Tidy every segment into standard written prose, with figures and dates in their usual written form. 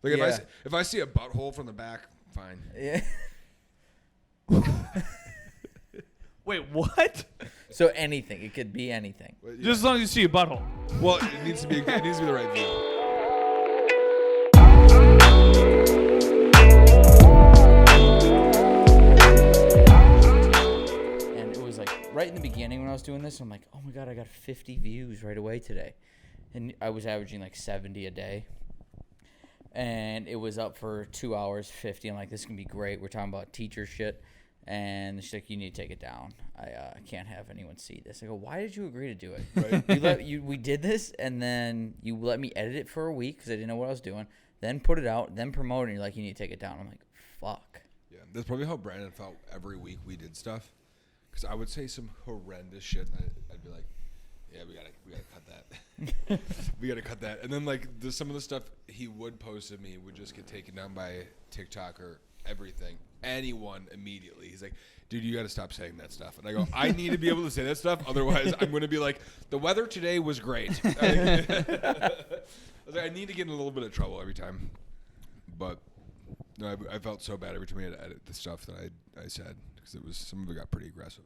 Like if I see a butthole from the back, fine. Yeah. Wait, what? So anything. It could be anything. But, yeah. Just as long as you see a butthole. Well, it needs to be the right view. And it was like right in the beginning when I was doing this, I'm like, oh my God, I got 50 views right away today. And I was averaging like 70 a day. And it was up for 2 hours, 50. I'm like, this is going to be great. We're talking about teacher shit. And she's like, you need to take it down. I can't have anyone see this. I go, why did you agree to do it? Right. We did this, and then you let me edit it for a week because I didn't know what I was doing. Then put it out, then promote it, and you're like, you need to take it down. I'm like, fuck. Yeah, that's probably how Brandon felt every week we did stuff. Because I would say some horrendous shit, and I'd be like, yeah, we gotta cut that. We gotta cut that. And then like some of the stuff he would post of me would just get taken down by TikTok or everything. Anyone immediately. He's like, dude, you gotta stop saying that stuff. And I go, I need to be able to say that stuff, otherwise I'm gonna be like, the weather today was great. I was like, I need to get in a little bit of trouble every time. But no, I felt so bad every time I had to edit the stuff that I said, because some of it got pretty aggressive.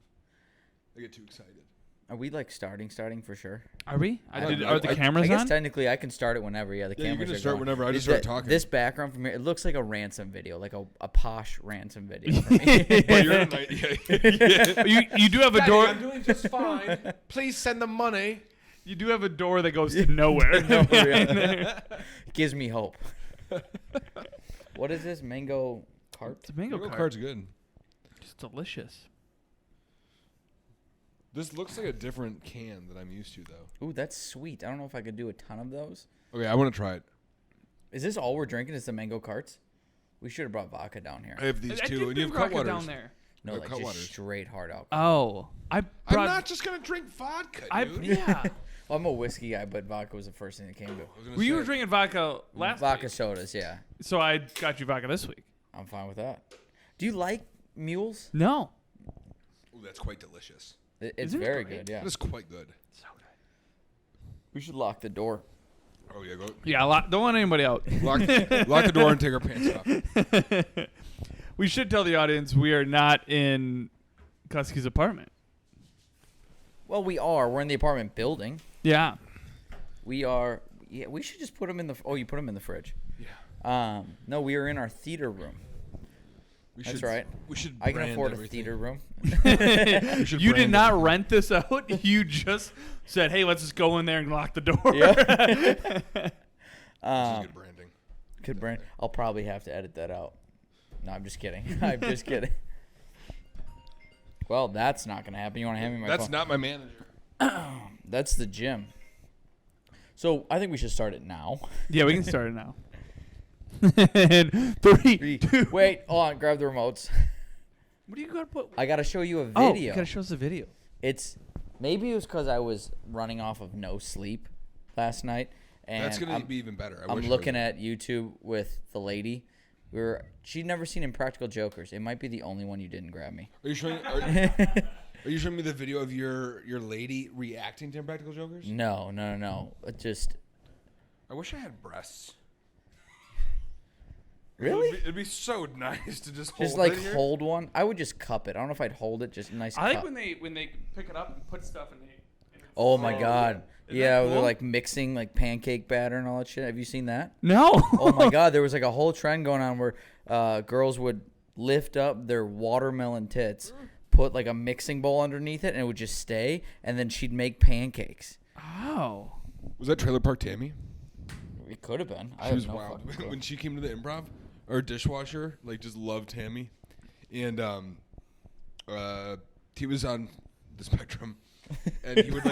I get too excited. Are we like starting for sure? Are we? Are the cameras on? I guess on? technically I can start it whenever. Yeah, the cameras you can are start going. whenever. I just start talking. This background from here, it looks like a ransom video, like a posh ransom video for me. But you're in You do have a door. I'm doing just fine. Please send the money. You do have a door that goes to nowhere. It gives me hope. What is this? Mango cart? It's a mango cart's good. It's delicious. This looks like a different can that I'm used to, though. Ooh, that's sweet. I don't know if I could do a ton of those. Okay, I want to try it. Is this all we're drinking? Is the mango carts? We should have brought vodka down here. I have these two, and you have Cutwaters down there. No, like just straight hard alcohol. Oh, I'm not just gonna drink vodka, dude. Yeah. Well, I'm a whiskey guy, but vodka was the first thing that came to. Well, you were drinking vodka last vodka week. sodas, yeah. So I got you vodka this week. I'm fine with that. Do you like mules? No. Ooh, that's quite delicious. It's very good, yeah. That is quite good. So good. We should lock the door. Oh, yeah, go. Yeah, don't let anybody out. Lock the door and take our pants off. We should tell the audience we are not in Cuske's apartment. Well, we are. We're in the apartment building. Yeah. We are. Yeah, we should just put them in the. Oh, you put them in the fridge. Yeah. No, we are in our theater room. That's right. We should. I can afford a theater room. You did not rent this out. You just said, "Hey, let's just go in there and lock the door." Yeah. This is good branding. Good brand. I'll probably have to edit that out. No, I'm just kidding. I'm just kidding. Well, that's not gonna happen. You want to hand me my phone? That's not my manager. That's the gym. So I think we should start it now. Yeah, we can start it now. And 3, 2. Wait, hold on. Grab the remotes. What do you got to put? I got to show you a Oh, video. you got to show us a video. Maybe it was because I was running off of no sleep last night. And That's gonna be even better. I'm looking at YouTube with the lady. She'd never seen Impractical Jokers. It might be the only one you didn't grab me. Are you showing? Are you showing me the video of your lady reacting to Impractical Jokers? No. It just. I wish I had breasts. Really? It'd be so nice to just hold hold one. I would just cup it. I don't know if I'd hold it. Just nice. I like cup. when they pick it up and put stuff in it. Oh my God. Yeah, They're cool? like mixing like pancake batter and all that shit. Have you seen that? No. Oh my God. There was like a whole trend going on where girls would lift up their watermelon tits, put like a mixing bowl underneath it, and it would just stay. And then she'd make pancakes. Oh. Was that Trailer Park Tammy? It could have been. She was wild. When she came to the improv, our dishwasher just loved Tammy, and he was on the spectrum, and he would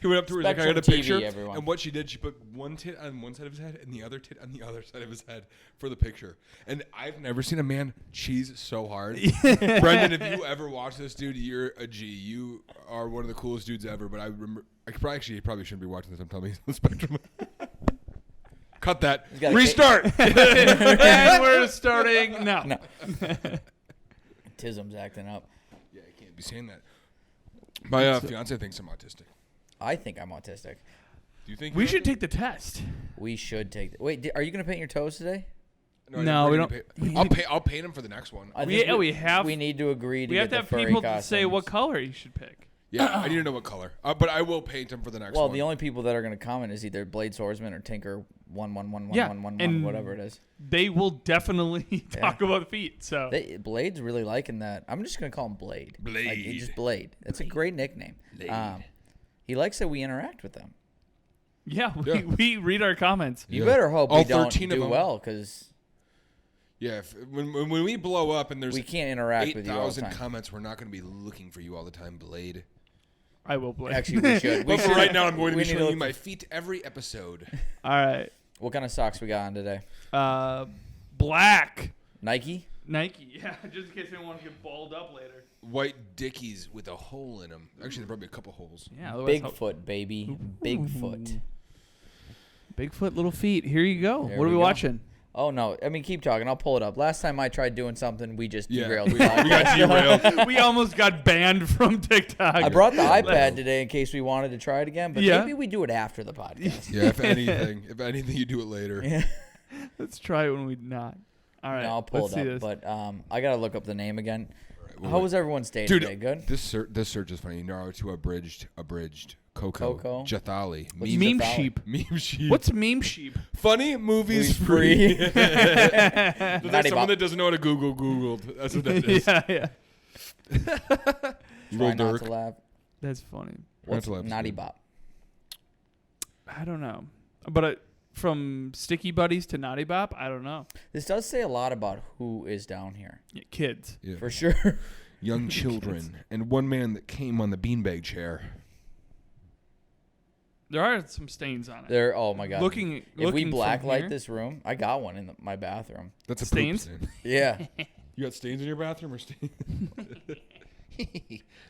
he went up to her, like, I got a picture, everyone. and what she did, she put one tit on one side of his head and the other tit on the other side of his head for the picture. And I've never seen a man cheese so hard. Brendan, if you ever watch this, dude, you're a G. You are one of the coolest dudes ever. But I remember, probably shouldn't be watching this. I'm telling you, on the spectrum. Cut that. Restart. And we're starting now. No. Tism's acting up. Yeah, I can't be saying that. My fiance thinks I'm autistic. I think I'm autistic. Do you think We should take the test. We should take. Wait, are you gonna paint your toes today? No, we don't. I'll paint them for the next one. I think we need to agree to We have get to have the furry people costumes. say what color you should pick. Yeah, I need to know what color. But I will paint them for the next Well, one. the only people that are gonna comment is either Blade Swordsman or Tinker 1111111, Yeah, and whatever it is. They will definitely talk about feet. So Blade's really liking that. I'm just gonna call him Blade. Blade. Like, just Blade. That's a great nickname. He likes that we interact with them. yeah, we read our comments. You better hope All we don't 13 of do them. well, because Yeah, when we blow up and there's we can't interact with you all the 8,000 time. comments, we're not going to be looking for you all the time, Blade. I will play. Actually, we should. But for right now, I'm going to be we need showing you look my feet every episode. All right. What kind of socks we got on today? Black Nike? Nike. Yeah, just in case anyone wants to get balled up later. White Dickies with a hole in them. Actually, there probably a couple holes. Yeah. otherwise Bigfoot, baby. Bigfoot. Bigfoot, little feet. Here you go. There What are we we go. watching? Oh, no. I mean, keep talking. I'll pull it up. Last time I tried doing something, we just Yeah, derailed we the podcast. got derailed. We almost got banned from TikTok. I brought the iPad today in case we wanted to try it again, but Yeah. maybe we do it after the podcast. Yeah, if anything, you do it later. Yeah. Let's try it when we not. All right. No, I'll pull let's it see up, this. but I got to look up the name again. Well, How was everyone's day Dude, today? Good? This search is funny. Naruto abridged Coco. What's Jathali. Meme Jathali? sheep. Meme sheep. What's meme sheep? funny movies Movies free? free. That's Naughty someone Bop. that doesn't know how to Googled. That's what that is. Yeah. Try Lil not Durk. to laugh. That's funny. What's to laugh is Naughty good. Bop? I don't know. But from Sticky Buddies to Naughty Bop, I don't know. This does say a lot about who is down here. Yeah, kids. Yeah. For sure. Young children and one man that came on the beanbag chair. There are some stains on it. There. Oh, my God. Looking if we from blacklight here- this room, I got one in my bathroom. That's a Stains? poop stain. Yeah. You got stains in your bathroom or stains?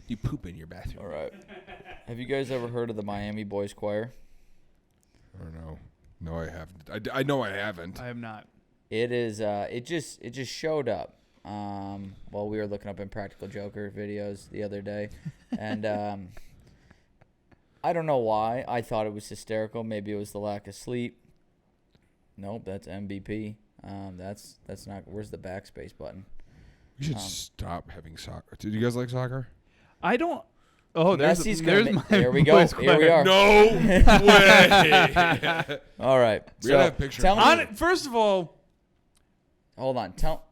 You poop in your bathroom. All right. Have you guys ever heard of the Miami Boys Choir? I don't know. No, I haven't. I know I haven't. I have not. It is. It just showed up while we were looking up Impractical Joker videos the other day, and I don't know why I thought it was hysterical. Maybe it was the lack of sleep. Nope, that's MVP. That's not. Where's the backspace button? We should stop having soccer. Do you guys like soccer? I don't. Oh, Messi's there's gonna my there we go. boys' Here we choir. are. No way. All right. We gotta have pictures. Tell me. On it, first of all, Hold on. Tell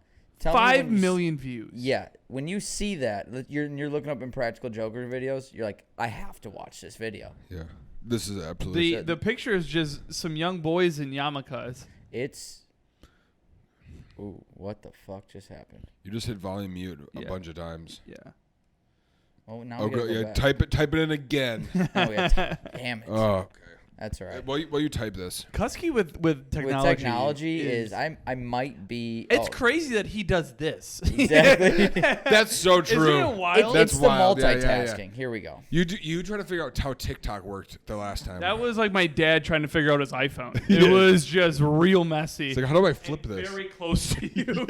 me 5 when you million views. Yeah, when you see that, you're looking up Impractical Joker videos. You're like, I have to watch this video. Yeah. This is absolutely. The picture is just some young boys in yarmulkes. It's. Ooh, what the fuck just happened? You just hit volume mute a Yeah. bunch of times. Yeah. Oh, now Oh, we gotta go yeah. back. Type it in again. Oh, yeah, damn it. Oh, okay. That's all right. While you type this. Cuske with technology. With technology is I might be. It's crazy that he does this. Exactly. That's so true. Isn't it wild? That's it's the wild. Yeah, multitasking. yeah, yeah. Here we go. You try to figure out how TikTok worked the last time. That was like my dad trying to figure out his iPhone. It was just real messy. It's like, how do I flip and this? Very close to you.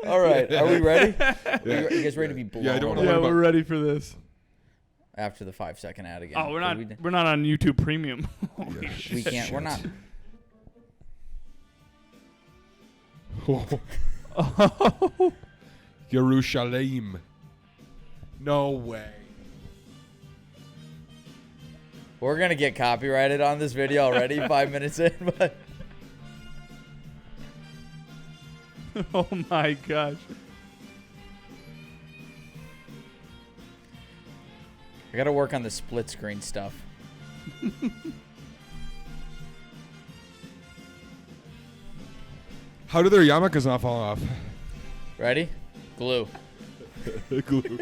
All right, are we ready? Yeah. You guys ready to be blown Yeah, I don't wanna away Yeah, about- we're ready for this. after the 5-second ad again? Oh, we're not on YouTube Premium. Holy Yeah. shit. We can't. We're not. Oh. Yerushalayim. No way. We're gonna get copyrighted on this video already. 5 minutes in, but Oh my gosh. I gotta work on the split screen stuff. How do their yarmulkes not fall off? Ready? Glue. Glue.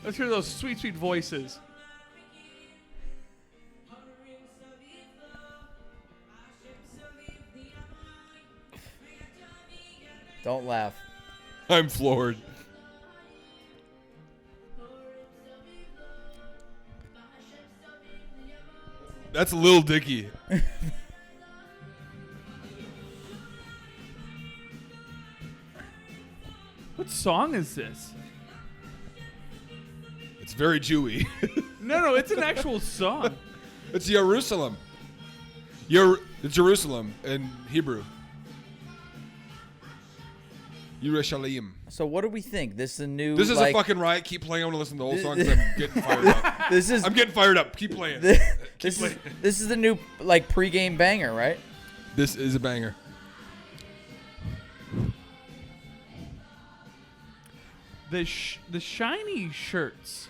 Let's hear those sweet, sweet voices. Don't laugh. I'm floored. That's Lil Dicky. What song is this? very Jewy. No, it's an actual song. It's Jerusalem. It's Jerusalem in Hebrew. Yerushalayim. So what do we think? This is a new. This is a fucking riot. Keep playing. I want to listen to the whole song because I'm getting fired up. I'm getting fired up. Keep playing. This is the new like pregame banger, right? This is a banger. The shiny shirts.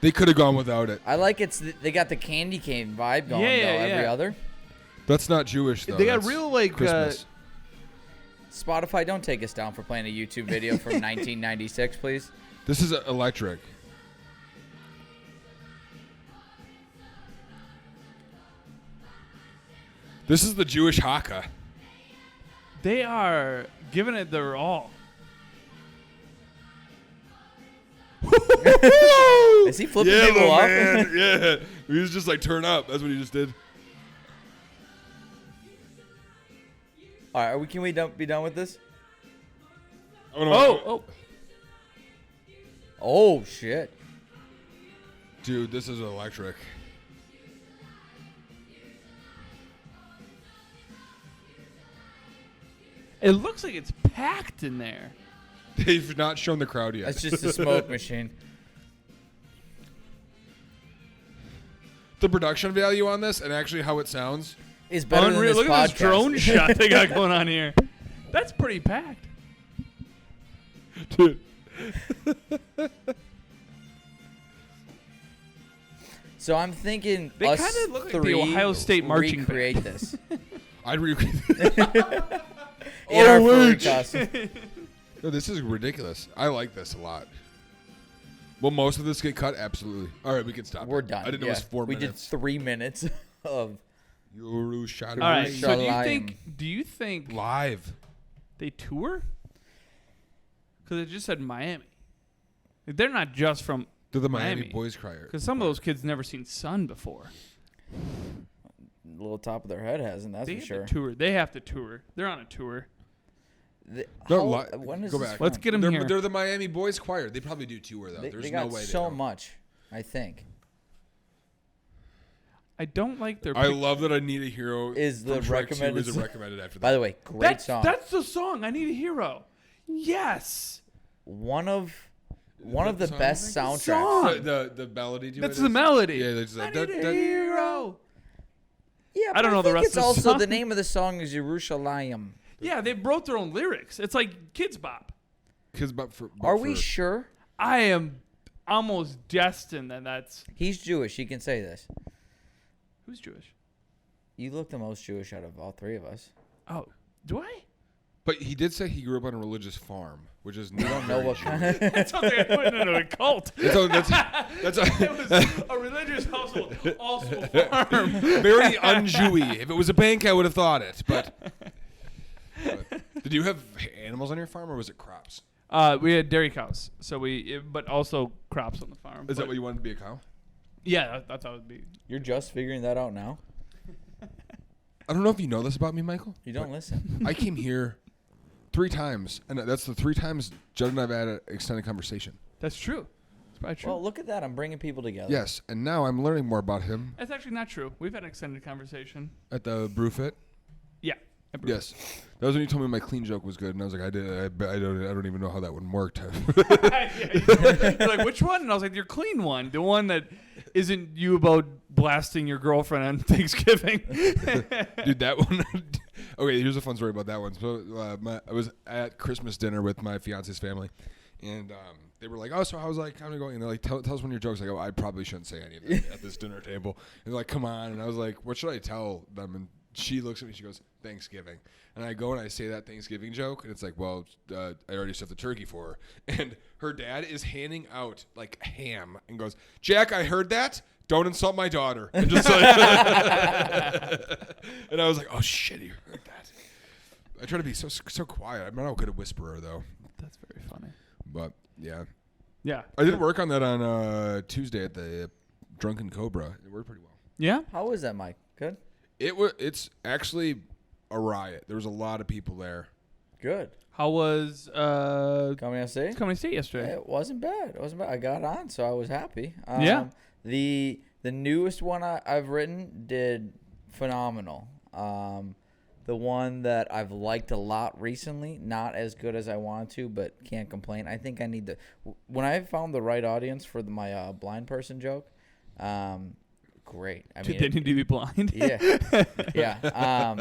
They could have gone without it. I like they got the candy cane vibe going every other. That's not Jewish though. They got real like Christmas. Spotify, don't take us down for playing a YouTube video from 1996, please. This is electric. This is the Jewish haka. They are giving it their all. Is he flipping people off? Man. Yeah. He was just like, turn up. That's what he just did. All right, can we be done with this? Oh, shit. Dude, this is electric. It looks like it's packed in there. They've not shown the crowd yet. That's just a smoke machine. The production value on this and actually how it sounds is better than this Look podcast. at this drone shot they got going on here. That's pretty packed. Dude. So I'm thinking they us kind of look three like the Ohio State marching recreate band. this. I'd recreate In our furry costume. No, this is ridiculous. I like this a lot. Will most of this get cut? Absolutely. All right, we can stop. We're done. I didn't know it was 4 minutes. We did 3 minutes of Yerushalayim. All right. So Yerushalayim. do you think Live. they tour? Because it just said Miami. Like, they're not just from They're the Miami Boys Choir. Because some of those kids never seen sun before. the little top of their head hasn't. That's They for have sure. to tour. They have to tour. They're on a tour. When is go this back. from? Let's get them here. They're the Miami Boys Choir. They probably do tour though. There's They no got way. so they don't. much. I think I don't like their. I love that I Need a Hero Is the from Shrek recommended 2 is song. recommended after that. By the way, great song. That's the song. I Need a Hero. Yes. One of the song, best I soundtracks. Song. The melody to That's it the is- melody. Yeah, there's I that. need a hero. Yeah, I don't but know the think rest it's of the also song. the name of the song is Yerushalayim. Yeah, they wrote their own lyrics. It's like Kids Bop. Are we sure? I am almost destined that that's He's Jewish. He can say this. who's Jewish. You look the most Jewish out of all three of us. Oh, do I? But he did say he grew up on a religious farm, which is not I don't know very what Jewish. kind of. That sounds like I put into a cult. That's It was a religious household, also a farm. very un-Jewy. If it was a bank, I would have thought it. But did you have animals on your farm, or was it crops? We had dairy cows, but also crops on the farm. Is that what you wanted to be a cow? Yeah, that's how it would be. You're just figuring that out now. I don't know if you know this about me, Michael. You don't listen. I came here 3 times, and that's the 3 times Judd and I've had an extended conversation. That's true. It's probably true. Well, look at that. I'm bringing people together. Yes, and now I'm learning more about him That's actually not true. We've had an extended conversation. at the Brewfit. Yeah. Yes, that was when you told me my clean joke was good, and I was like, I don't even know how that one worked. You're like, which one? And I was like, your clean one. The one that isn't you about blasting your girlfriend on Thanksgiving. Dude, that one. Okay, here's a fun story about that one. So I was at Christmas dinner with my fiance's family, and they were like, "Oh, so how's like kind of going?" And they're like, "Tell us one of your jokes." I go, "I probably shouldn't say any of them at this dinner table." And they're like, "Come on!" And I was like, "What should I tell them?" And she looks at me. She goes, "Thanksgiving." And I go and I say that Thanksgiving joke, and it's like, "Well, I already stuffed the turkey for her." And her dad is handing out like ham and goes, "Jack, I heard that. Don't insult my daughter." And just like, and I was like, "Oh shit, you heard that." I try to be so quiet. I'm not a good whisperer though. That's very funny. But yeah, Yeah. I did work on that on Tuesday at the Drunken Cobra. It worked pretty well. Yeah? How was that, Mike? Good? It's actually a riot. There was a lot of people there. Good. How was Coming out state? Company State yesterday? It wasn't bad. It wasn't bad. I got on, so I was happy. Yeah. The newest one I've written did phenomenal. The one that I've liked a lot recently, not as good as I wanted to, but can't complain. I think I need to. When I found the right audience for my blind person joke, great. I mean, They need to be blind. yeah, yeah.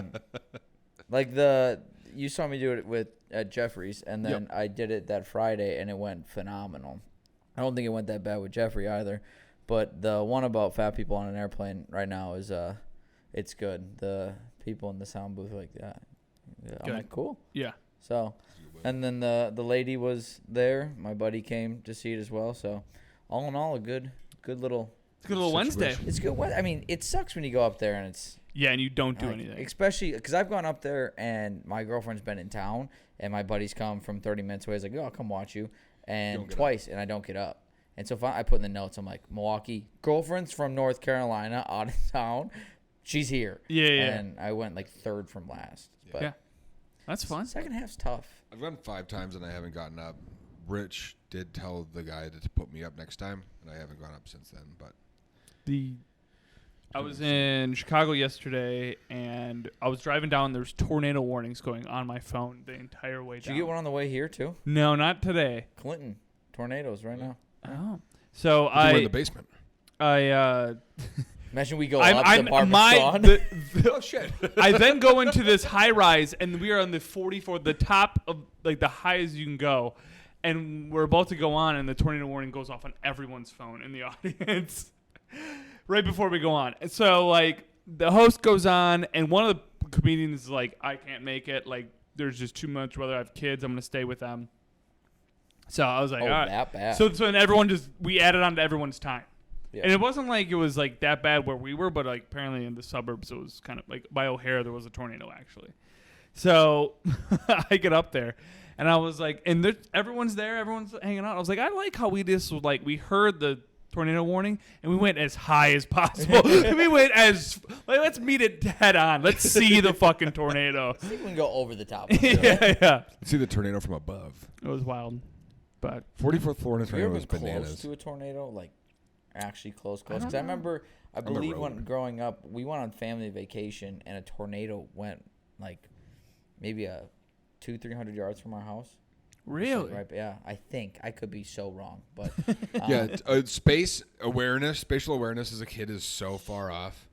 Like you saw me do it with at Jeffrey's, and then I did it that Friday, and it went phenomenal. I don't think it went that bad with Jeffrey either, but the one about fat people on an airplane right now is it's good. The people in the sound booth are like that. I'm like, cool. Yeah. So, and then the lady was there. My buddy came to see it as well. So, all in all, a good little. It's a good little Wednesday. It's good. I mean, it sucks when you go up there and it's. Yeah, and you don't do anything. Especially because I've gone up there and my girlfriend's been in town and my buddy's come from 30 minutes away. He's like, "Oh, I'll come watch you," and twice, and I don't get up. And so I put in the notes. I'm like, Milwaukee girlfriend's from North Carolina, out of town. She's here. Yeah. And I went like third from last. But yeah. That's fun. Second half's tough. I've gone 5 times and I haven't gotten up. Rich did tell the guy to put me up next time, and I haven't gone up since then. But I was in Chicago yesterday, and I was driving down. There's tornado warnings going on my phone the entire way down. Did you get one on the way here too? No, not today. Clinton, tornadoes right now. Oh, so we're in the basement. Imagine we go up, the apartment's gone. Oh shit! I then go into this high rise, and we are on the 44th, the top of like the highest you can go, and we're about to go on, and the tornado warning goes off on everyone's phone in the audience right before we go on. And so like the host goes on, and one of the comedians is like, "I can't make it. Like there's just too much weather. I have kids. I'm gonna stay with them." So I was like, all right. That bad. So then everyone we added on to everyone's time. Yeah. And it wasn't like it was like that bad where we were, but like apparently in the suburbs it was kind of like by O'Hare there was a tornado actually. So I get up there and I was like, and everyone's there, everyone's hanging out. I was like, I like how we just was like we heard the tornado warning and we went as high as possible. We went as like let's meet it head on. Let's see the fucking tornado. I think we can go over the top. Of it. Yeah. Let's see the tornado from above. It was wild, but 44th floor in a Have you tornado ever was been bananas. close to a tornado? Like actually close? I don't Because I know. remember, I On the believe road. when growing up, we went on family vacation and a tornado went like maybe 200-300 yards from our house. really, Right, yeah, I think I could be so wrong, but Yeah, spatial awareness as a kid is so far off.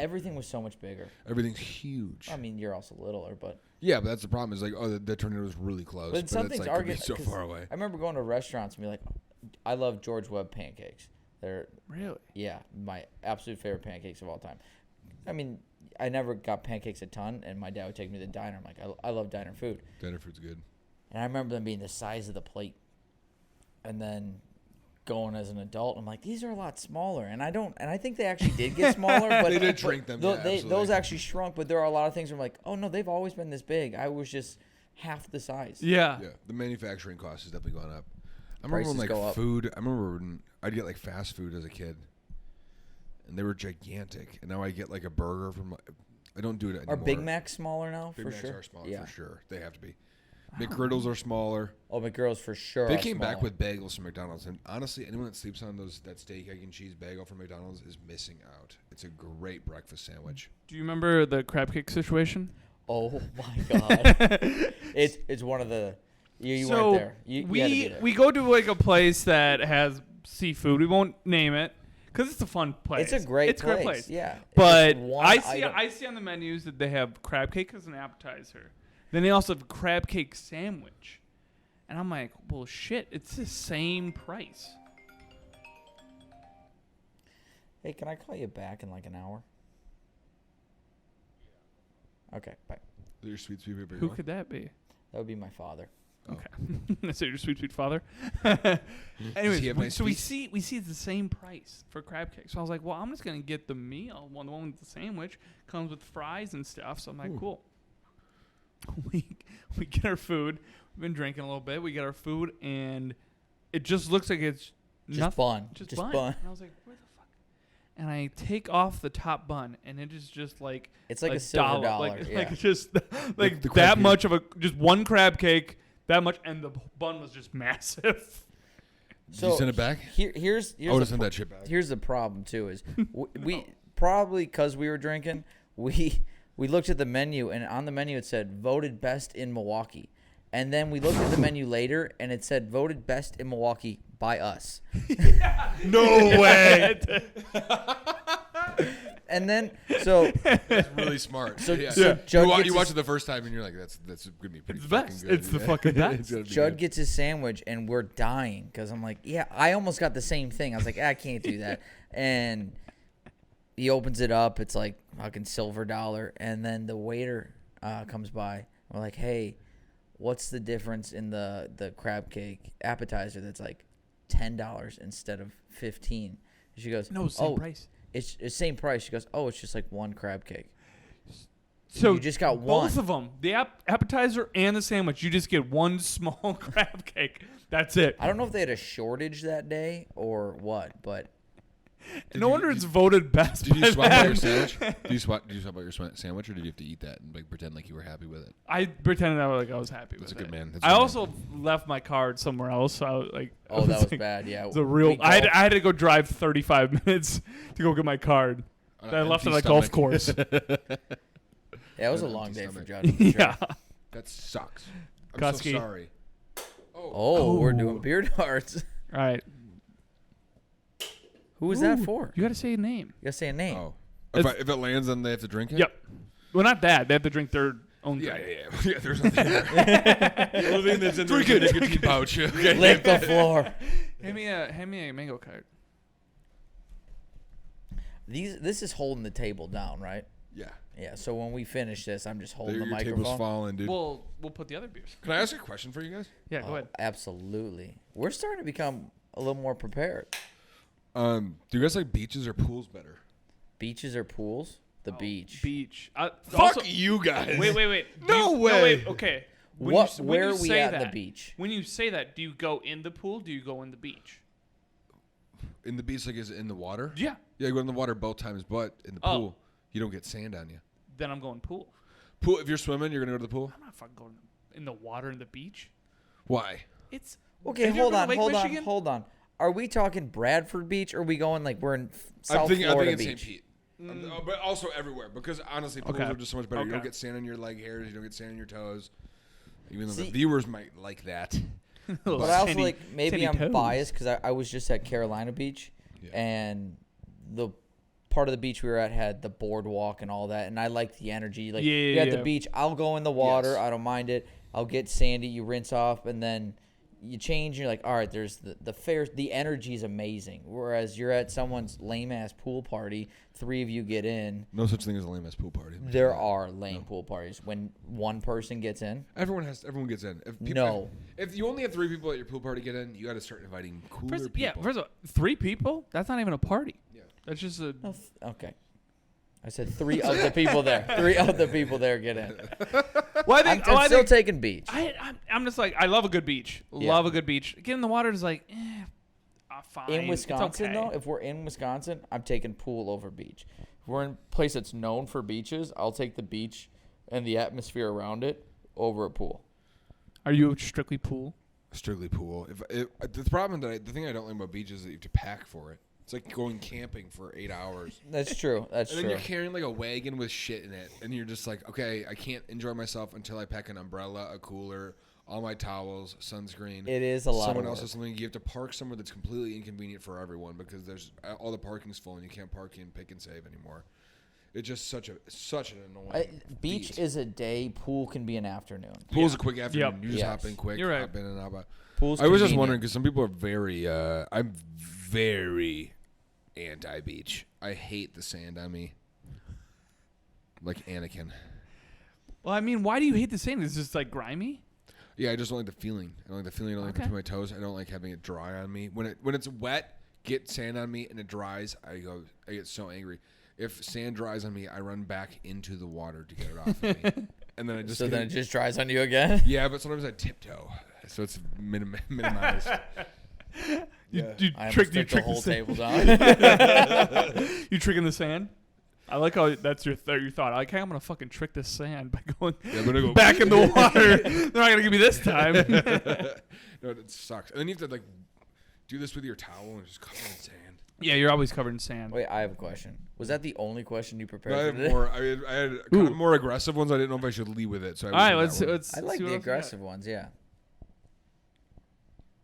everything was so much bigger. Everything's huge. I mean, you're also littler, but Yeah, but that's the problem. Is like, the tornado was really close, But some it's things like are could be good, so 'cause far away. I remember going to restaurants and be like, I love George Webb pancakes. They're really. my absolute favorite pancakes of all time. I mean, I never got pancakes a ton, and my dad would take me to the diner. I'm like, I love diner food. Diner food's good. And I remember them being the size of the plate. And then going as an adult, I'm like, these are a lot smaller. And I think they actually did get smaller. But They did shrink them, yeah, those absolutely. actually shrunk, but there are a lot of things where I'm like, oh, no, they've always been this big. I was just half the size. Yeah. Yeah, the manufacturing cost has definitely gone up. I remember when Prices go like up. food. I remember when I'd get like fast food as a kid, and they were gigantic. And now I get like a burger from. I don't do it anymore. Are Big Macs smaller now? Big for Macs sure. are smaller Yeah. for sure. They have to be. McGriddles are smaller. Oh, McGriddles for sure. They are came back smaller. with bagels from McDonald's, and honestly, anyone that sleeps on that steak, egg, and cheese bagel from McDonald's is missing out. It's a great breakfast sandwich. Do you remember the crab cake situation? Oh my god! it's one of the you so weren't there. You had to be there. we go to like a place that has seafood. We won't name it because it's a fun place. It's a great great place. place. Yeah, But It's one I see on the menus that they have crab cake as an appetizer. Then they also have a crab cake sandwich, and I'm like, well, shit, it's the same price. Hey, can I call you back in like an hour? Okay, bye. Your sweet people. Who could that be? That would be my father. Okay, so your sweet father. Does he Anyways, have nice so we feet? see it's the same price for crab cake. So I was like, well, I'm just gonna get the meal, the one with the sandwich comes with fries and stuff. So I'm like, Ooh. cool. We get our food. We've been drinking a little bit. We get our food, and it just looks like it's Just nothing. bun. Just Just bun. bun. And I was like, where the fuck? and I take off the top bun, and it is just like It's like a silver dollar. like, yeah. like just like the crab that cake. much of just one crab cake, that much, and the bun was just massive. Did you send it back? Here's I would the have sent that shit back. Here's the problem too is we probably because we were drinking we looked at the menu and on the menu it said voted best in Milwaukee, and then we looked at the menu later and it said voted best in Milwaukee by us. No way. And then so That's really smart. So- yeah. so Judd you gets watch his- it the first time and you're like, that's gonna be pretty It's the fucking best. good. It's the fucking best. It's gonna be Judd good. gets his sandwich and we're dying because I'm like, yeah, I almost got the same thing. I was like, I can't do that. And he opens it up. It's like fucking silver dollar. And then the waiter comes by. We're like, hey, what's the difference in the crab cake appetizer that's like $10 instead of $15? She goes, No, same oh, price. It's same price. She goes, oh, it's just like one crab cake. So You just got one. Both of them, the appetizer and the sandwich. You just get one small crab cake. That's it. I don't know if they had a shortage that day or what, but No wonder it's voted best. Did you by swap out them. your sandwich? Did you swap out your sandwich, or did you have to eat that and like pretend like you were happy with it? I pretended I was happy That's with a good it. man. That's a I good also left my card somewhere else. So I was like, oh, that was like, bad. Yeah, It's a real. we I called- had to go drive 35 minutes to go get my card. man. That I left Empty at a golf stomach. course. Yeah, it was a An long empty day for stomach. Judd. for sure. Yeah. That sucks. I'm Cuske. so sorry. Oh, we're doing Oh. beard darts. All right. Who was that Ooh, for? You got to say a name. You gotta say a name. Oh, if it lands, then they have to drink it. Yep. Well, not that. They have to drink their own Yeah, drink. yeah. There's nothing there. The only thing that's in there is a nicotine pouch. Okay. Lick the floor. Hand me a mango card. This is holding the table down, right? Yeah. Yeah. So when we finish this, I'm just holding Your the table's microphone. falling, dude. We'll put the other beers. Can I ask a question for you guys? Yeah, go ahead. Absolutely. We're starting to become a little more prepared. Do you guys like beaches or pools better? Beaches or pools? The beach. Beach. Fuck Also, you guys. wait. No way. No, wait. Okay. When What? when Where you are we say at in the that- beach? When you say that, do you go in the pool? Do you go in the beach? In the beach, like, is it in the water? Yeah. Yeah, you go in the water both times, but in the Oh. pool, you don't get sand on you. Then I'm going pool. Pool. If you're swimming, you're gonna go to the pool. I'm not fucking going in the water in the beach. Why? It's Okay, Have you ever hold been to on, Lake Michigan? hold on. Are we talking Bradford Beach or are we going like we're in South I'm thinking Florida St. Beach? Pete. But also everywhere, because honestly, pools Okay. are just so much better. You don't Okay. get sand on your leg hairs. You don't get sand on your toes. Even though See- the viewers might like that. But I also Sandy- like maybe sandy I'm toes. biased because I was just at Carolina Beach, Yeah. and the part of the beach we were at had the boardwalk and all that, and I like the energy. Like you're at the Yeah. beach, I'll go in the water, Yes. I don't mind it. I'll get sandy, you rinse off, and then you change. And you're like, all right, there's the energy is amazing. Whereas you're at someone's lame ass pool party, 3 of you get in. No such thing as a lame ass pool party. There are lame pool parties when one person gets in. Everyone gets in. If No. If you only have 3 people at your pool party get in, you got to start inviting cooler First, people. first of all, 3 people? That's not even a party. Yeah. That's just a. Okay. I said 3 of the people there. 3 of the people there get in. Well, I'm still taking beach. I'm just like, I love a good beach. Yeah. Love a good beach. Get in the water is like, fine. In It's Wisconsin, okay. though, if we're in Wisconsin, I'm taking pool over beach. If we're in a place that's known for beaches, I'll take the beach and the atmosphere around it over a pool. Are you strictly pool? Strictly pool. The problem the thing I don't like about beaches is that you have to pack for it. It's like going camping for 8 hours. That's true. That's And then true. you're carrying like a wagon with shit in it, and you're just like, okay, I can't enjoy myself until I pack an umbrella, a cooler, all my towels, sunscreen. It is a lot Someone of else work. has something. You have to park somewhere that's completely inconvenient for everyone because there's all the parking's full and you can't park in Pick and Save anymore. It's just such an annoying. Beach feat. is a day. Pool can be an afternoon. Pool's a quick afternoon. Yep. You just Yes. hop in quick. You're right. Hop in and out. Pool's I was just convenient. wondering because some people are very. I'm very anti-beach. I hate the sand on me. Like Anakin. Well, I mean, why do you hate the sand? It's just like grimy. Yeah, I just don't like the feeling. I don't like the feeling. I don't like Okay. between my toes. I don't like having it dry on me. When it's wet, get sand on me and it dries. I get so angry. If sand dries on me, I run back into the water to get it off of me. And then I just So get then it it- just dries on you again. yeah, but sometimes I tiptoe, so it's minimized. You I tricked almost took the whole sand. table down. You tricking the sand? I like how that's your thought. I like, hey, I'm gonna fucking trick this sand by going I'm gonna go back in the water. They're not gonna give me this time. No, it sucks. And then you have to like do this with your towel and just cover in sand. Yeah, you're always covered in sand. Wait, I have a question. Was that the only question you prepared But I for had today? more. I had kind of more aggressive ones. I didn't know if I should lead with it. So All right, let's. I like see what the else we got. aggressive ones, yeah.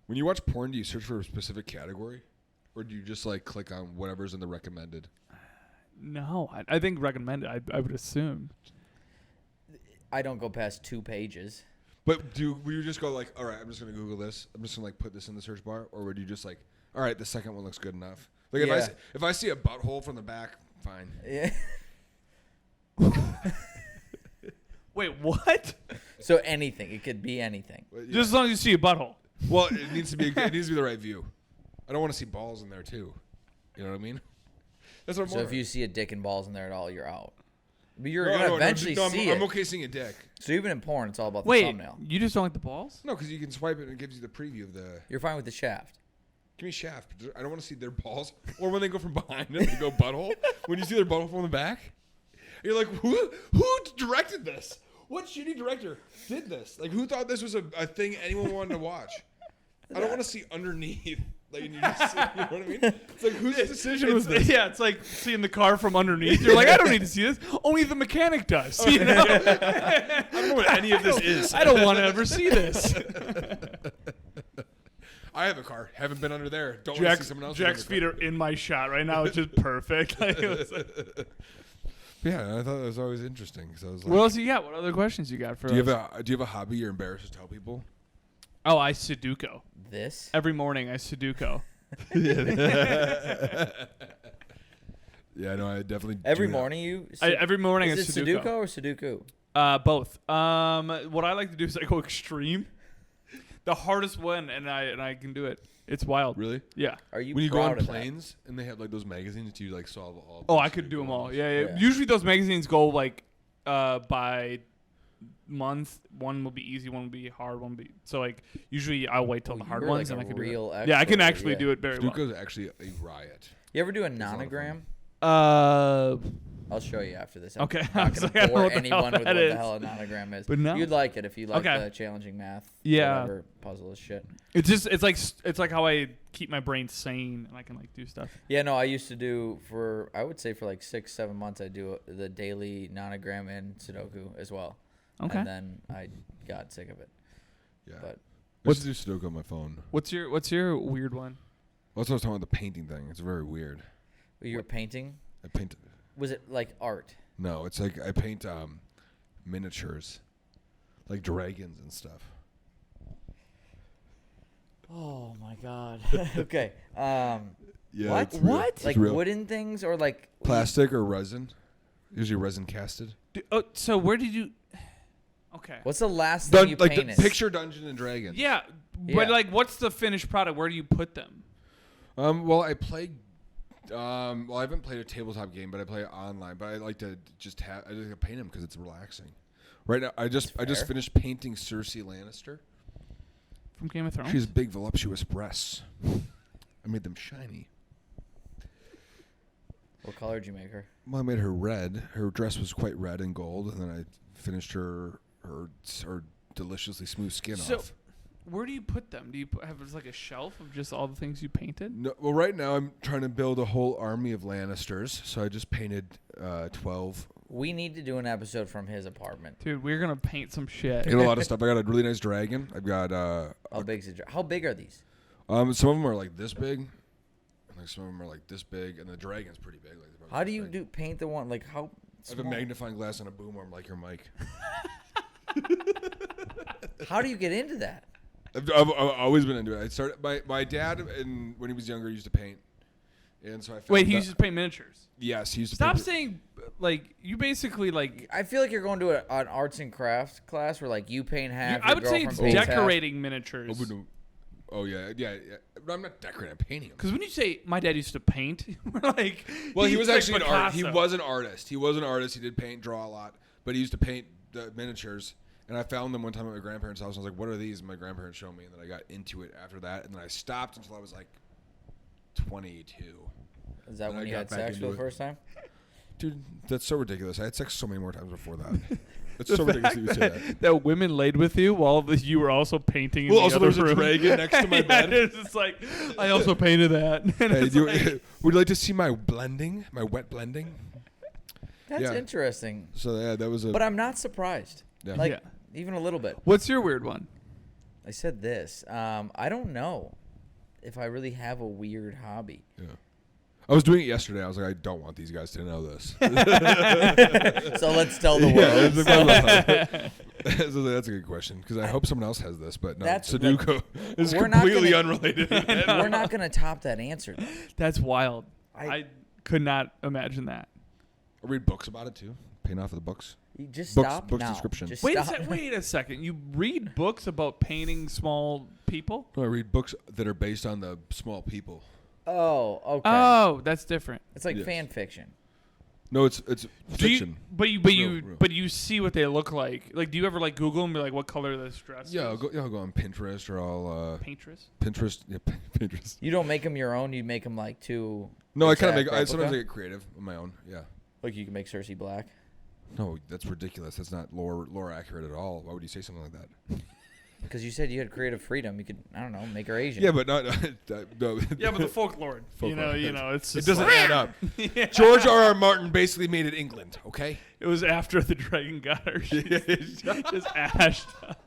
When you watch porn, do you search for a specific category, or do you just like click on whatever's in the recommended? No, I think recommended. I would assume. I don't go past 2 pages. But will you just go like, all right, I'm just gonna Google this. I'm just gonna like put this in the search bar, or would you just like, all right, the second one looks good enough? Like Yeah. if I see a butthole from the back, fine. Yeah. Wait, what? So anything. It could be anything. But, yeah. Just as long as you see a butthole. Well, it needs to be the right view. I don't want to see balls in there too. You know what I mean? That's what I'm So if you see a dick and balls in there at all, you're out. But you're No, going to no, eventually no, see I'm it. okay seeing a dick. So even in porn, it's all about the Wait, thumbnail. you just don't like the balls? No, because you can swipe it and it gives you the preview of the. You're fine with the shaft. Give me shaft. I don't want to see their balls. Or when they go from behind it, they go butthole. When you see their butthole from the back, you're like, who directed this? What shitty director did this? Like, who thought this was a thing anyone wanted to watch? I don't want to see underneath. Like, and you just see, you know what I mean? It's like, whose decision was this? Yeah, it's like seeing the car from underneath. You're like, I don't need to see this. Only the mechanic does. You know? I don't know what any of this is. I don't want to ever see this. I have a car. Haven't been under there. Don't want to see someone else. Jack's feet are in my shot right now, which is perfect. Like, it was like- Yeah, I thought that was always interesting. So I was like, what else you got? What other questions you got for do you us? have a hobby you're embarrassed to tell people? Oh, I Sudoku. This? Every morning I Sudoku. Yeah, no, I definitely. Every do that. morning you... Every morning is I it Sudoku. Sudoku or Sudoku? Both. What I like to do is I go extreme. The hardest one, and I can do it. It's wild. Really? Yeah. Are you When you go proud on of that? planes and they have like those magazines that you like solve all. Oh, the I could do them all. Sudoku Yeah, yeah. Yeah. Usually those magazines go like by month. One will be easy, one will be hard, one will be so like usually I'll wait till the hard you're ones like and I a can do real it. Yeah, I can expert, actually yeah. do it very well. Sudoku is actually a riot. You ever do a a lot of fun. nonogram? I'll show you after this. Okay. I'm I not was going like, I to don't know bore what the hell anyone with that what is. the hell a nonogram is. But no. You'd like it if you like Okay. the challenging math. Yeah. Whatever puzzle is shit. It's like how I keep my brain sane and I can like do stuff. Yeah, no, I used to do I would say for like 6-7 months, I do the daily nonogram and Sudoku as well. Okay. And then I got sick of it. Yeah. But I used to do Sudoku on my phone. What's your weird one? That's what I was talking about, the painting thing. It's very weird. you were painting? I paint. Was it like art? No, it's like I paint miniatures, like dragons and stuff. Oh my god. Okay. Yeah. What? it's real. What? It's Like real. wooden things or like Plastic or resin? Usually resin casted. So where did you? Okay. What's the last thing you Like painted? the picture Dungeons and Dragons. Yeah, Yeah. but like, what's the finished product? Where do you put them? Well, I play. Well, I haven't played a tabletop game, but I play it online. But I like to just have. I just paint them because it's relaxing. Right now, I just fair. finished painting Cersei Lannister. From Game of Thrones. She has big voluptuous breasts. I made them shiny. What color did you make her? Well, I made her red. Her dress was quite red and gold, and then I finished her deliciously smooth skin So, off. where do you put them? Do you have like a shelf of just all the things you painted? No, well, right now I'm trying to build a whole army of Lannisters, so I just painted 12. We need to do an episode from his apartment. Dude, we're gonna paint some shit. I got a lot of stuff. I got a really nice dragon. I've got How big is it? How big are these? some of them are like this big, and like some of them are like this big, and the dragon's pretty big. Like, they're probably How do this you big. paint the one like how? I have a small? magnifying glass and a boom arm like your mic. How do you get into that? I've always been into it. I started my dad, and when he was younger, used to paint, and so I found Wait, he that- used to paint miniatures. Yes, he used to. Stop paint saying like you basically like. I feel like you're going to an arts and crafts class where like you paint half. I your would say girlfriend it's paints half. decorating miniatures. Oh yeah. But I'm not decorating. I'm painting them. Because when you say my dad used to paint, we're like. Well, he he's was like actually an artist. He Picasso. was an artist. He was an artist. He did paint, draw a lot, but he used to paint the miniatures. And I found them one time at my grandparents' house. And I was like, "What are these?" And my grandparents showed me, and then I got into it after that. And then I stopped until I was like 22, Is that And when I you got had back sex for into the it. first time? Dude, that's so ridiculous. I had sex so many more times before that. It's The so ridiculous fact that you say that. that women laid with you while you were also painting in Well, the also other there was a room. dragon next to my Yeah, bed. it's just like, I also painted that. And Hey, it's like- would you like to see my blending? My wet blending? That's Yeah. interesting. So yeah, that was a. But I'm not surprised. Yeah. Like, Yeah. even a little bit. What's your weird one? I said this. I don't know if I really have a weird hobby. Yeah. I was doing it yesterday. I was like, I don't want these guys to know this. So let's tell the Yeah, world. it's like, so that's a good question because I hope someone else has this, but no. That's Sudoku is we're not completely gonna- unrelated. We're not going to top that answer. though. That's wild. I- I could not imagine that. I read books about it too. Paying off of the books. You just Books- stop books now. description. Just Wait stop. wait a second. You read books about painting small people? No, I read books that are based on the small people. Oh, okay. Oh, that's different. It's like Yes. fan fiction. No, it's Do fiction. but you see what they look like. Like, do you ever like Google and be like, what color this dress? Yeah, is? I'll go on Pinterest or I'll Pinterest. Pinterest. Yeah, Pinterest. You don't make them your own. You make them like too. No, I kind of exact make. Sometimes I replica? get creative on my own. Yeah. Like you can make Cersei black. No, that's ridiculous. That's not lore accurate at all. Why would you say something like that? Because you said you had creative freedom. You could, I don't know, make her Asian. Yeah, but not. No. Yeah, but the folklore. Folklore. You know, it's It just doesn't like- add up. Yeah. George R.R. Martin basically made it England. Okay. It was after the dragon got her. She just ashed up.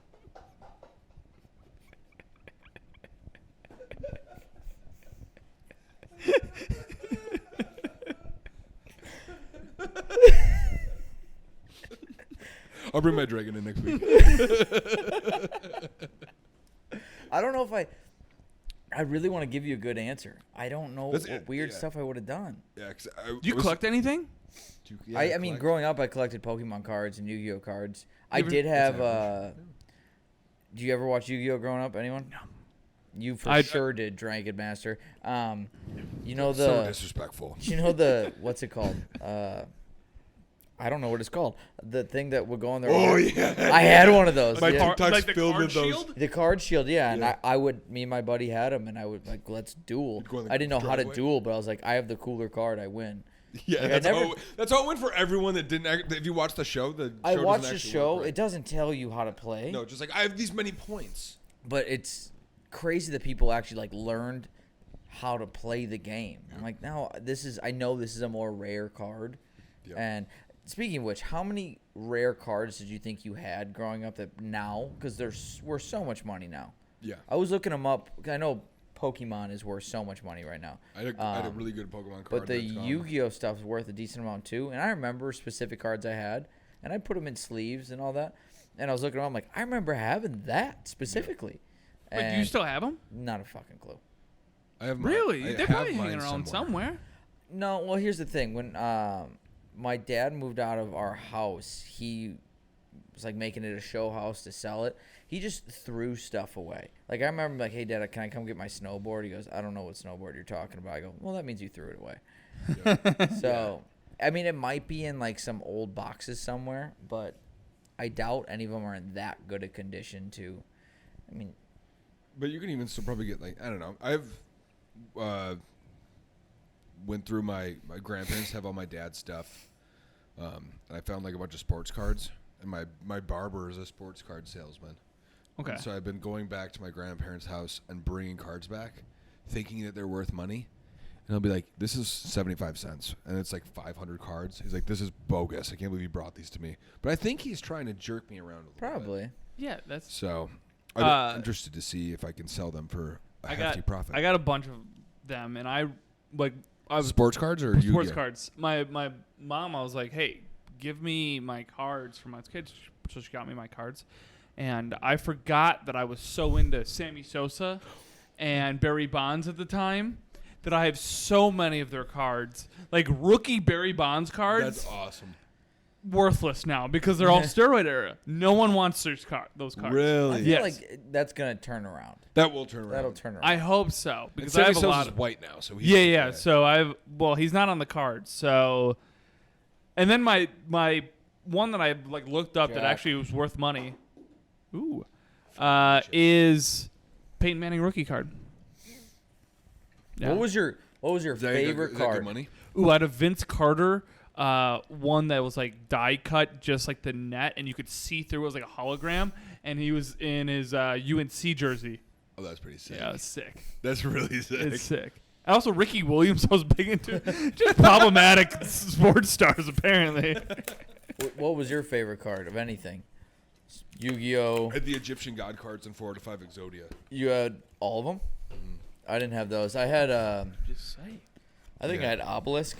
I'll bring my dragon in next week. I don't know if I really want to give you a good answer. I don't know That's what it, weird yeah. stuff I would have done. Yeah, 'cause Do you collect anything? I mean, growing up, I collected Pokemon cards and Yu-Gi-Oh cards. I ever- did have. average. Do you ever watch Yu-Gi-Oh growing up? Anyone? No. You for I- sure did, Dragon Master. You know so the. disrespectful. You know the what's it called? I don't know what it's called. The thing that would go on there. Oh yeah. I had one of those. My yeah. TikTok's like the filled card with those. shield? The card shield, yeah, and Yeah. I would, me and my buddy had them, and I would like, let's duel. You'd go in the I didn't know how to driveway? duel, but I was like, I have the cooler card, I win. Yeah, Like, I that's how it went for everyone that didn't. If you watch the show, the I show watched doesn't the actually show. work, right? It doesn't tell you how to play, No, just like I have these many points. but it's crazy that people actually like learned how to play the game. I'm like, no, I know this is a more rare card. Yep. And speaking of which, how many rare cards did you think you had growing up that now? Because there's worth so much money now. Yeah, I was looking them up. I know Pokemon is worth so much money right now. I had a really good Pokemon card. But the that's gone. Yu-Gi-Oh stuff is worth a decent amount too. And I remember specific cards I had, and I put them in sleeves and all that. And I was looking around, I'm like, I remember having that specifically. Wait, do you And still have them? not a fucking clue. I have Really? I They're have probably mine hanging around somewhere. No, well, here's the thing. When my dad moved out of our house, he was like making it a show house to sell it. He just threw stuff away. Like I remember, like, hey, Dad, can I come get my snowboard? He goes, I don't know what snowboard you're talking about. I go, well, that means you threw it away. Yeah. So, I mean, it might be in like some old boxes somewhere, but I doubt any of them are in that good a condition to. I mean, But you can even still probably get like I don't know. I've went through my grandparents have all my dad's stuff. And I found like a bunch of sports cards, and my barber is a sports card salesman. Okay. And so I've been going back to my grandparents' house and bringing cards back, thinking that they're worth money. And he'll be like, "This is 75 cents," and it's like 500 cards. He's like, "This is bogus. I can't believe you brought these to me." But I think he's trying to jerk me around a little bit. probably. Yeah, that's. So I'm interested to see if I can sell them for a hefty profit. I got a bunch of them, and I was sports cards or sports Yu-Gi-Oh? cards. My mom, I was like, hey, give me my cards for my kids. So she got me my cards, and I forgot that I was so into Sammy Sosa and Barry Bonds at the time that I have so many of their cards, like rookie Barry Bonds cards. That's awesome. Worthless now because they're all steroid era. No one wants those cards. I Really? feel Yes. like that's gonna turn around. That will turn around. That'll turn around. I hope so because And I have a Sammy lot Sosa's of white now, so Yeah. So he's not on the cards. So, and then my one that I like looked up that Jack. actually was worth money. Ooh, is Peyton Manning rookie card. Yeah. What was your What was your Is that favorite good card? money? Ooh, I had a Vince Carter, one that was like die cut, just like the net, and you could see through. It was like a hologram, and he was in his UNC jersey. Oh, that's pretty sick. Yeah, it's sick. That's really sick. It's sick. And also, Ricky Williams, I was big into. Just problematic sports stars, apparently. What was your favorite card of anything? Yu-Gi-Oh. I had the Egyptian god cards in 4 to 5 Exodia. You had all of them? I didn't have those. I had, Just say. I think I had Obelisk.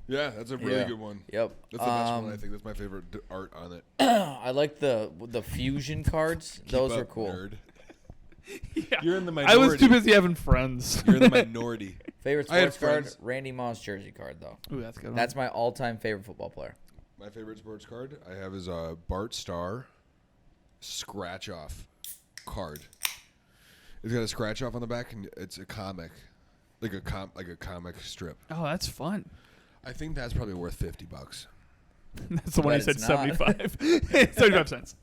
Yeah, that's a really good one. Yep. That's the best one, I think. That's my favorite art on it. I like the fusion cards. Those Keep are up, cool. Nerd. Yeah. You're in the minority. I was too busy having friends. You're in the minority. Favorite I had sports card? friends. Randy Moss jersey card, though. Ooh, that's a good. That's my all-time favorite football player. My favorite sports card I have is a Bart Starr scratch off card. It's got a scratch off on the back, and it's a comic, like a comic strip. Oh, that's fun. I think that's probably worth $50. That's the one But he said it's not. 75. 75 cents.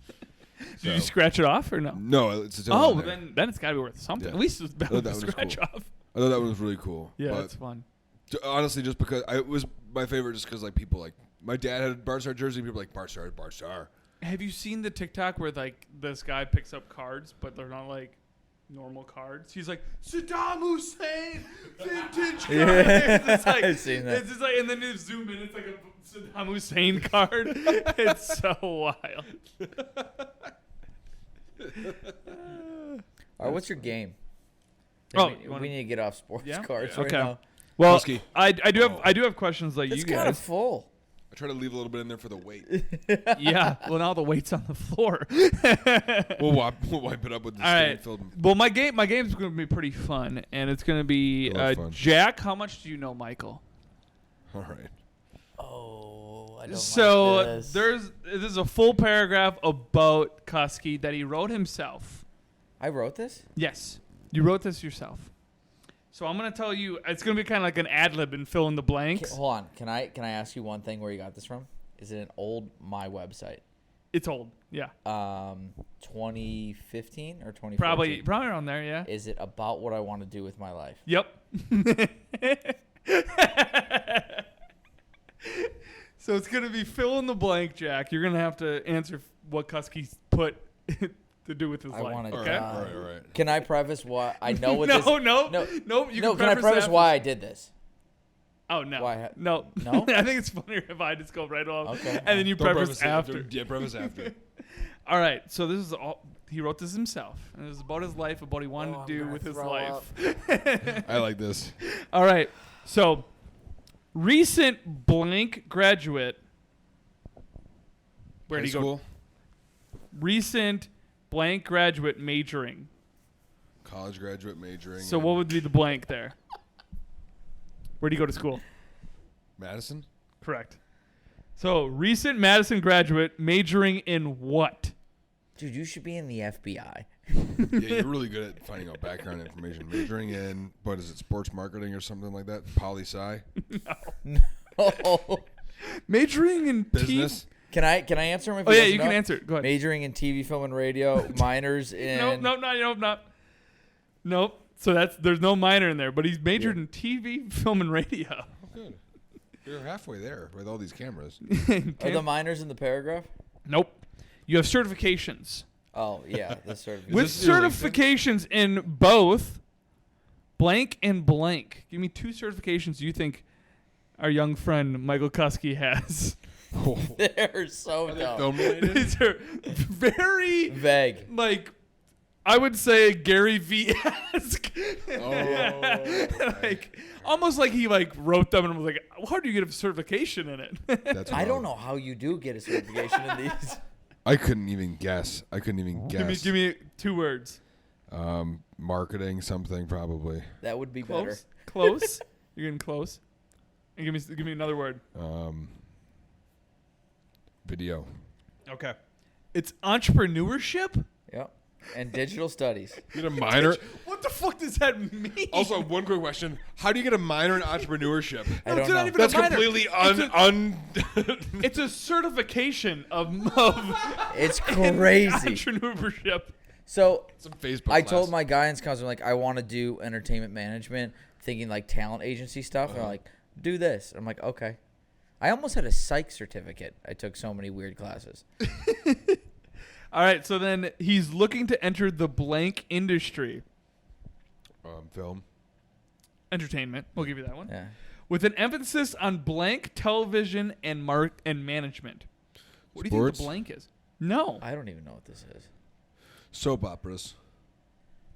Did you So- scratch it off or no? No, it's still Oh, in there. then it's got to be worth something. Yeah. At least it's better thought than that one was scratch cool. off. I thought that one was really cool. Yeah, but that's fun. honestly, just because it was my favorite, just because like people like my dad had a Bart Starr jersey, and people were like Bart Starr. Have you seen the TikTok where like this guy picks up cards, but they're not like normal cards? He's like Saddam Hussein vintage cards. It's like, I've seen that. It's just like, and then you zoom in, it's like a Saddam Hussein card. It's so wild. All right, what's your game? Oh, we need to get off sports Yeah? cards Yeah. right Okay. now. Well, Cuske. I do have questions like It's you kind of guys. full. I try to leave a little bit in there for the weight. Yeah. Well, now the weight's on the floor. we'll wipe it up with the All right. filled. Well, my game's going to be pretty fun, and it's going to be I love fun. Jack. How much do you know, Michael? All right. Oh, I don't So like this. this is a full paragraph about Cuske that he wrote himself. I wrote this? Yes, you wrote this yourself. So I'm going to tell you. It's going to be kind of like an ad lib and fill in the blanks. Hold on. Can I ask you one thing where you got this from? Is it an old my website? It's old. Yeah. 2015 or 2014? Probably around there. Yeah. Is it about what I want to do with my life? Yep. So it's going to be fill in the blank, Jack. You're going to have to answer what Cuske put to do with his I life. want to Okay. All right. Can I preface why I know what this? No. You No, can can I preface after. why I did this? Oh no. Why No. No? I think it's funnier if I just go right off. Okay. And then you Don't preface it. after. Yeah, preface after. All right. So this is all. He wrote this himself, and it was about his life, about what he wanted Oh, to I'm do gonna with his throw life. I like this. All right. So, recent blank graduate. Where High did he go? school, Recent blank graduate majoring. college graduate majoring. So in what would be the blank there? Where did he go to school? Madison? Correct. So recent Madison graduate majoring in what? Dude, you should be in the FBI. Yeah, you're really good at finding out background information. Majoring in, what is it, sports marketing or something like that? Poli-sci? Oh. Majoring in Business? Can I answer him? If Oh he yeah, doesn't you can know? answer it. Go ahead. Majoring in TV, film, and radio. Minors in. Nope. So there's no minor in there, but he's majored in TV, film, and radio. Oh, good. You're halfway there with all these cameras. Are the minors in the paragraph? Nope. You have certifications. Oh yeah, the certificate. With this your LinkedIn? certifications in both blank and blank. Give me 2 certifications you think our young friend Michael Cuske has. They're so dumb. Film related? These are very, Vague. like, I would say Gary V-esque. Oh. Like, almost like he, like, wrote them and was like, how do you get a certification in it? That's I don't wild. know how you do get a certification in these. I couldn't even guess. Give me 2 words. Marketing something probably. That would be better. Close. You're getting close. And give me another word. Video. Okay. It's entrepreneurship? Yep. And digital studies. You get a minor. What the fuck does that mean? Also, one quick question: how do you get a minor in entrepreneurship? I don't it's not know. even That's a minor. completely It's a certification of It's in crazy. entrepreneurship. So Some Facebook. I told class. my guidance counselor, like, I want to do entertainment management. thinking like talent agency stuff. And they're like, do this. I'm like, okay. I almost had a psych certificate. I took so many weird classes. All right, so then he's looking to enter the blank industry. Film. Entertainment. We'll give you that one. Yeah. With an emphasis on blank television and management. What do you think Sports? the blank is? No. I don't even know what this is. Soap operas.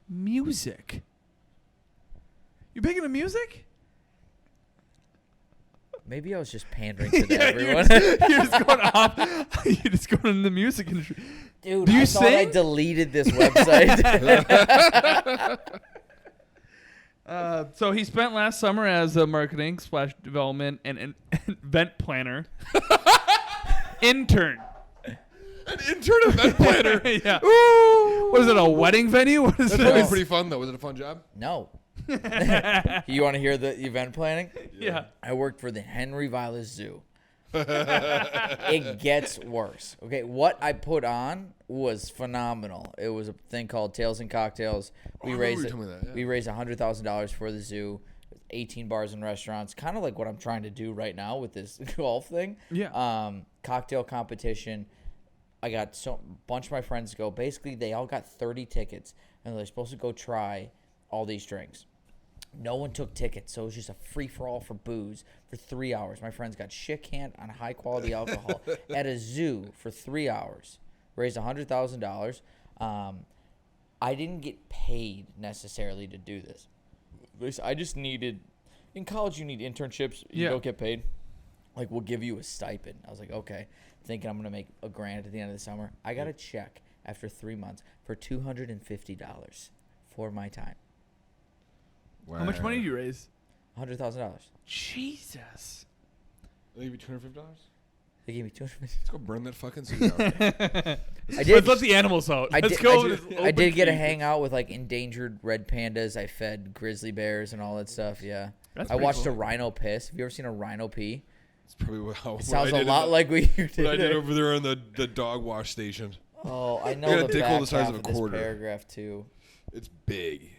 Music. You picking a music? Maybe I was just pandering to Yeah, everyone. You're just going off. You're just going in the music industry. Dude, Do you I thought I sing? deleted this website. So he spent last summer as a marketing / development and event planner. Intern. An intern event planner. Yeah. Ooh. What is it, a wedding venue? What is That's probably this? pretty fun, though. Was it a fun job? No. You want to hear the event planning? Yeah. I worked for the Henry Vilas Zoo. It gets worse. Okay, what I put on was phenomenal. It was a thing called Tails and Cocktails. I remember you told me that, yeah. We raised $100,000 for the zoo. 18 bars and restaurants, kind of like what I'm trying to do right now with this golf thing. Yeah. Cocktail competition. I got a bunch of my friends to go. Basically, they all got 30 tickets, and they're supposed to go try all these drinks. No one took tickets, so it was just a free-for-all for booze for 3 hours. My friends got shit-canned on high-quality alcohol at a zoo for 3 hours. Raised $100,000. I didn't get paid necessarily to do this. I just needed – in college, you need internships. You don't get paid. Like, we'll give you a stipend. I was like, okay. Thinking I'm going to make $1,000 at the end of the summer. I got a check after 3 months for $250 for my time. Wow. How much money did you raise? $100,000. Jesus. They give you $250? They gave me $250. Let's go burn that fucking zoo down. I Let's did. let the animals out. I Let's did, go. I with did, this I did open get to cage. hang out with like endangered red pandas. I fed grizzly bears and all that stuff. Yeah. That's I pretty watched cool. a rhino piss. Have you ever seen a rhino pee? It's probably how It sounds a lot like what you did. what I did over there on the dog wash station. Oh, I got know a the dick back hole the size half of a of this quarter. paragraph too. It's big.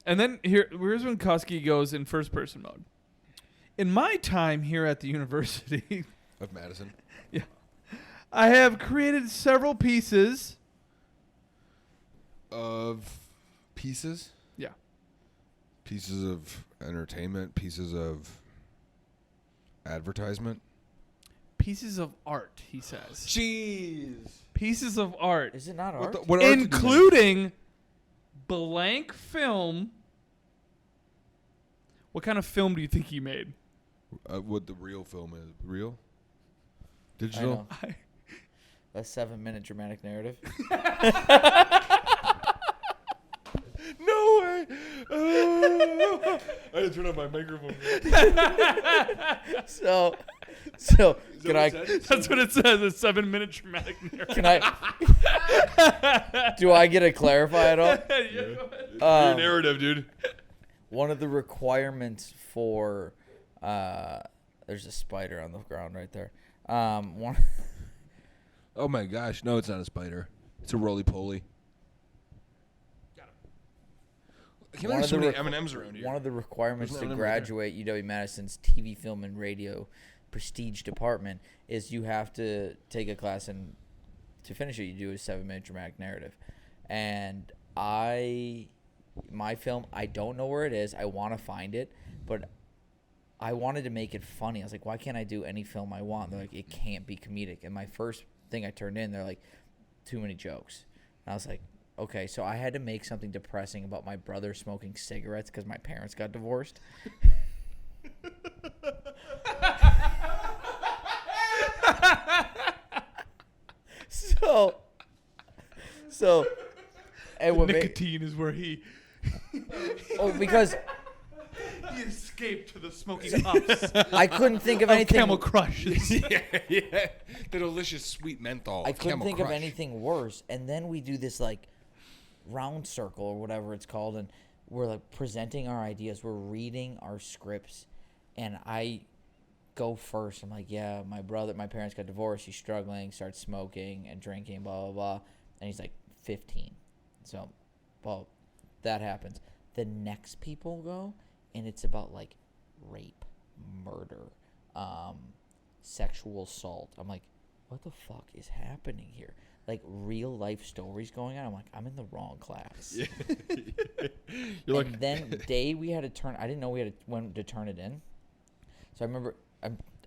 And then here's when Cuske goes in first person mode. In my time here at the university, Of Madison. I have created several pieces. Of pieces? Yeah. Pieces of entertainment, pieces of advertisement. Pieces of art, he says. Jeez. Pieces of art. Is it not What, art? what art did you make? Including blank film. What kind of film do you think he made? What the real film is. Real? I Digital? know. A 7-minute dramatic narrative. No way. I had to turn on my microphone. So can I That's what it says. A 7-minute dramatic narrative. can I do I get to clarify at all? Yeah, go ahead. Your narrative, dude. One of the requirements for there's a spider on the ground right there. One Oh my gosh. No, it's not a spider. It's a roly-poly. I can't believe so many M&Ms around here. One of the requirements There's to no M&Ms graduate UW-Madison's TV, film, and radio prestige department is you have to take a class, and to finish it, you do a 7-minute dramatic narrative. And my film, I don't know where it is. I want to find it, but I wanted to make it funny. I was like, why can't I do any film I want? They're like, it can't be comedic. And my first thing I turned in, they're like, too many jokes. And I was like, okay, so I had to make something depressing about my brother smoking cigarettes because my parents got divorced. So, and what Nicotine is where he because he escaped to the smoking puffs I couldn't think of of anything. Camel Crushes. yeah. The delicious sweet menthol. I of couldn't Camel think Crush. of anything worse. And then we do this like round circle or whatever it's called, and we're like presenting our ideas. We're reading our scripts, and I go first. I'm like, yeah, my parents got divorced. He's struggling, starts smoking and drinking, blah blah blah. And he's like 15. So, well, that happens. The next people go, and it's about like rape, murder, sexual assault. I'm like, what the fuck is happening here? Like real life stories going on. I'm like, I'm in the wrong class. Yeah. And then the day we had to turn, I didn't know we had when to turn it in. So I remember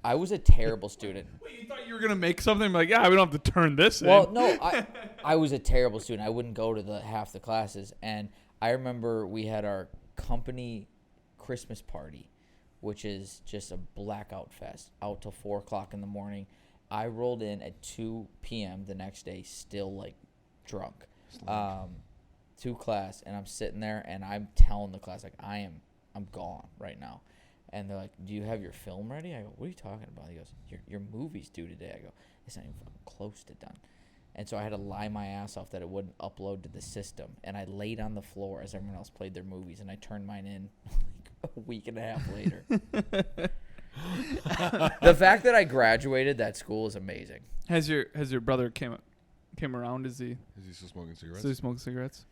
I was a terrible student. Wait, you thought you were gonna make something like, yeah, we don't have to turn this in. Well, no, I was a terrible student. I wouldn't go to half the classes. And I remember we had our company Christmas party, which is just a blackout fest, out till 4 o'clock in the morning. I rolled in at 2 p.m. the next day, still like drunk, to class, and I'm sitting there and I'm telling the class like I'm gone right now, and they're like, "Do you have your film ready?" I go, "What are you talking about?" He goes, "Your movie's due today." I go, "It's not even fucking close to done." And so I had to lie my ass off that it wouldn't upload to the system, and I laid on the floor as everyone else played their movies, and I turned mine in like a week and a half later. The fact that I graduated that school is amazing. Has your brother came around? Is he still smoking cigarettes? still smoking cigarettes?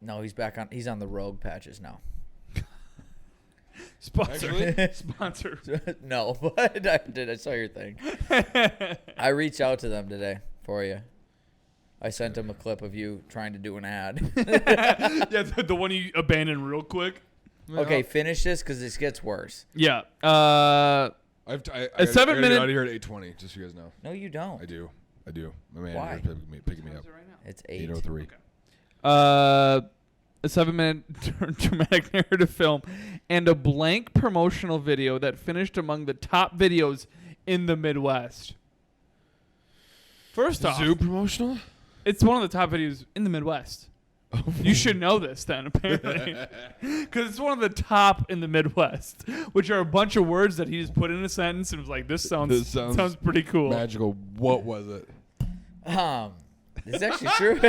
No, he's on the Rogue patches now. Sponsor. Sponsor. No, but I saw your thing. I reached out to them today for you. I sent them a clip of you trying to do an ad. Yeah, the one you abandoned real quick. Okay, finish this because this gets worse. Yeah. I A 7 gotta get minute. out of here at 8:20, just so you guys know. No, you don't. I do. My Why? manager's picking me up. It's 8. 8:03. Okay. A 7-minute dramatic narrative film and a blank promotional video that finished among the top videos in the Midwest. First off, Zoo promotional? it's one of the top videos in the Midwest. You should know this then, apparently. Because it's one of the top in the Midwest, which are a bunch of words that he just put in a sentence and was like, this sounds pretty cool. Magical. What was it? This is actually true.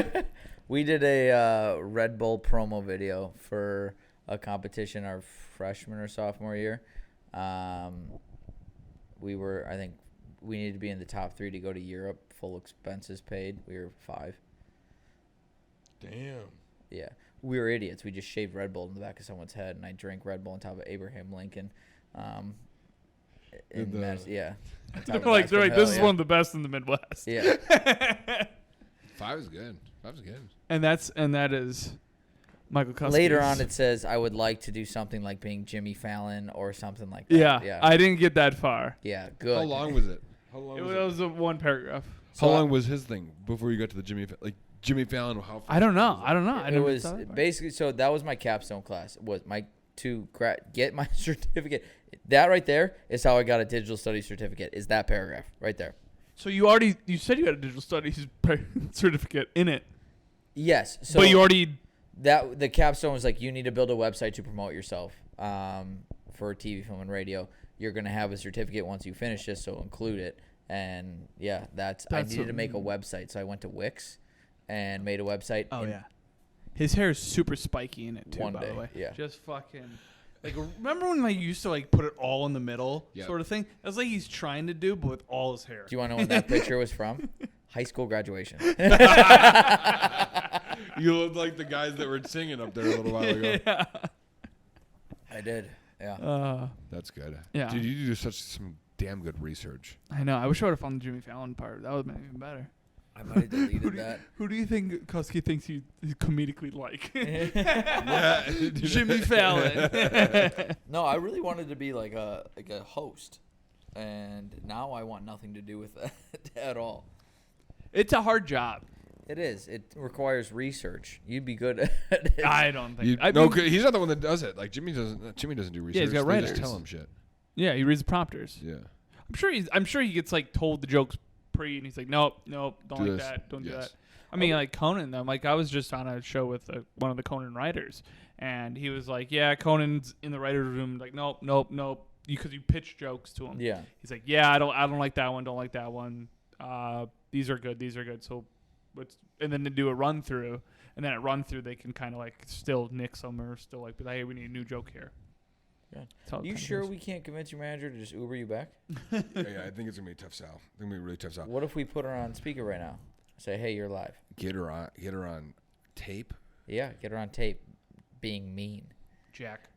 We did a Red Bull promo video for a competition our freshman or sophomore year. I think we needed to be in the top 3 to go to Europe, full expenses paid. We were 5. Damn. Yeah. We were idiots. We just shaved Red Bull in the back of someone's head, and I drank Red Bull on top of Abraham Lincoln. Yeah. They're like, this is one of the best in the Midwest. Yeah. 5 is good. 5 is good. And that is Michael Cuske. Later on, it says, I would like to do something like being Jimmy Fallon or something like that. Yeah. I didn't get that far. Yeah, good. How long was it? It was a one paragraph. How long was his thing before you got to the Jimmy Fallon? How I don't know. It was basically, so that was my capstone class, was to get my certificate. That right there is how I got a digital studies certificate, is that paragraph right there. So you said you had a digital studies certificate in it. Yes. So but you already... The capstone was like, you need to build a website to promote yourself for TV, film, and radio. You're going to have a certificate once you finish this, so include it. And, yeah, I needed to make a website. So I went to Wix and made a website. Oh, yeah. His hair is super spiky in it, too, by the way. Yeah. Just fucking... Like, remember when you used to, like, put it all in the middle sort of thing? That's like he's trying to do, but with all his hair. Do you want to know when that picture was from? High school graduation. You look like the guys that were singing up there a little while ago. Yeah. I did. Yeah. That's good. Yeah. Dude, you do some damn good research. I know. I wish I would have found the Jimmy Fallon part. That would have been even better. I might have deleted that. Who do you think Cuske thinks he comedically like? Yeah. Jimmy Fallon. No, I really wanted to be like a host, and now I want nothing to do with that at all. It's a hard job. It is. It requires research. You'd be good at it. I don't think. He's not the one that does it. Like Jimmy doesn't do research. Yeah, he's got They writers. just tell him shit. Yeah, he reads the prompters. Yeah. I'm sure he gets like told the jokes pre, and he's like, nope, don't Do like this. that, don't do Yes. that. I mean, like Conan, though. Like I was just on a show with one of the Conan writers, and he was like, yeah, Conan's in the writers' room. Like, nope, because you pitch jokes to him. Yeah. He's like, yeah, I don't like that one. Don't like that one. These are good. So, and then to do a run through, and then at run through they can kind of like still nix them or still like, be like, hey, we need a new joke here. Yeah. You sure we can't convince your manager to just Uber you back? Yeah, I think it's gonna be a tough sell. I think it's gonna be a really tough sell. What if we put her on speaker right now? Say, hey, you're live. Get her on tape. Yeah, get her on tape being mean. Jack.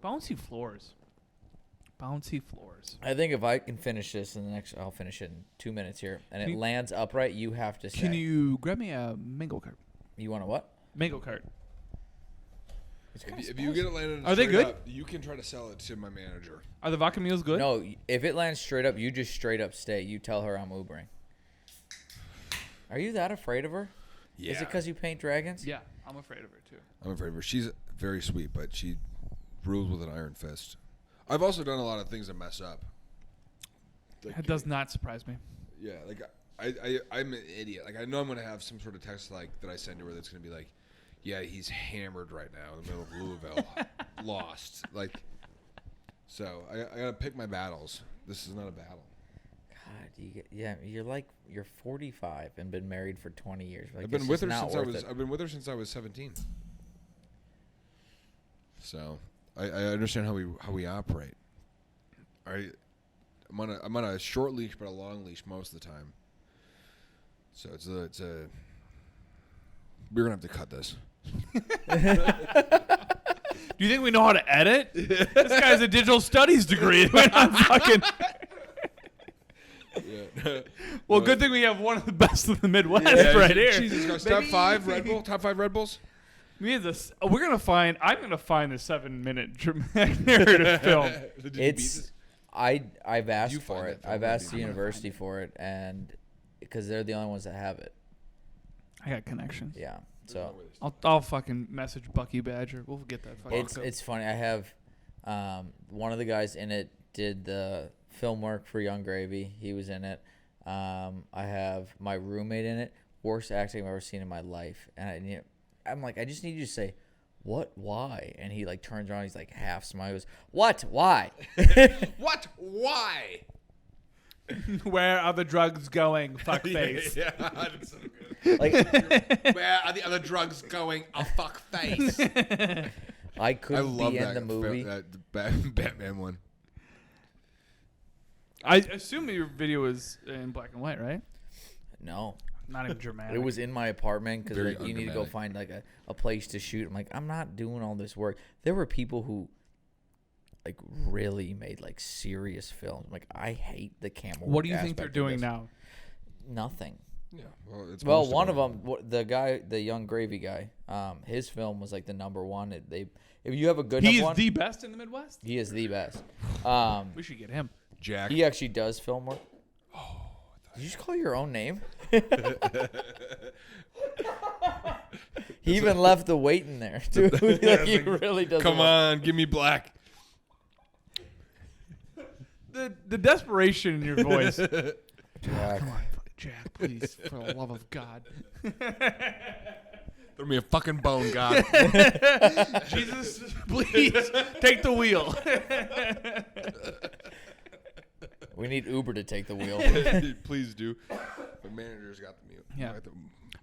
Bouncy floors. Bouncy floors. I think if I can finish this in the next, I'll finish it in 2 minutes here, and it lands upright. You have to say. Can you grab me a mango cart? You want a what? Mango cart. If you get it landed Are they straight good? up, you can try to sell it to my manager. Are the vodka meals good? No, if it lands straight up, you just straight up stay. You tell her I'm Ubering. Are you that afraid of her? Yeah. Is it because you paint dragons? Yeah, I'm afraid of her too. I'm afraid of her. She's very sweet, but she rules with an iron fist. I've also done a lot of things that mess up. Like, That does not surprise me. Yeah, like I'm an idiot. Like I know I'm gonna have some sort of text like that I send to her that's gonna be like, yeah, he's hammered right now in the middle of Louisville, lost. Like, so I gotta pick my battles. This is not a battle. God, you're 45 and been married for 20 years. Like, I've been it's with just her not since I worth was. it. I've been with her since I was 17. So I understand how we operate. I'm on a short leash but a long leash most of the time. So it's a we're gonna have to cut this. Do you think we know how to edit? This guy's a digital studies degree. We're not fucking. Yeah. Well, good thing we have one of the best in the Midwest Yeah, right here. Jesus Christ. Top 5 Red Bull. Top 5 Red Bulls. I'm gonna find the 7-minute dramatic narrative film. Did you beat this? I've asked you for find it. that film? I've asked the I'm gonna university for it, and because they're the only ones that have it. I got connections. Yeah. So I'll fucking message Bucky Badger. We'll get that fucking. it's funny. I have one of the guys in it did the film work for Young Gravy. He was in it. I have my roommate in it. Worst acting I've ever seen in my life. And I'm like, I just need you to say, what? Why? And he like turns around. He's like half smile. He goes, what? Why? What? Why? Where are the drugs going? Fuck face. Yeah, that's so good. Like Where are the other drugs going? A fuck face. I couldn't love be in that the movie. Batman one. I assume your video was in black and white, right? No. Not even dramatic. It was in my apartment because Very like, you need to go undramatic. find like a place to shoot. I'm like, I'm not doing all this work. There were people who like really made like serious films. Like I hate the camera. What work do you think they're aspect of doing this. now? Nothing. Yeah. Well, it's Well, most one of them. them, the guy, the Young Gravy guy, his film was like the #1. If you have a good He's enough one, the best in the Midwest. he is the best. We should get him. Jack. He actually does film work. Did you just call your own name? He even left the weight in there, too. Like, he really doesn't. Come on, give me black. The desperation in your voice. Jack. Come on, Jack, please, for the love of God. Throw me a fucking bone, God. Jesus, please take the wheel. We need Uber to take the wheel. Please do. The manager's got the mute. Yeah. Got the-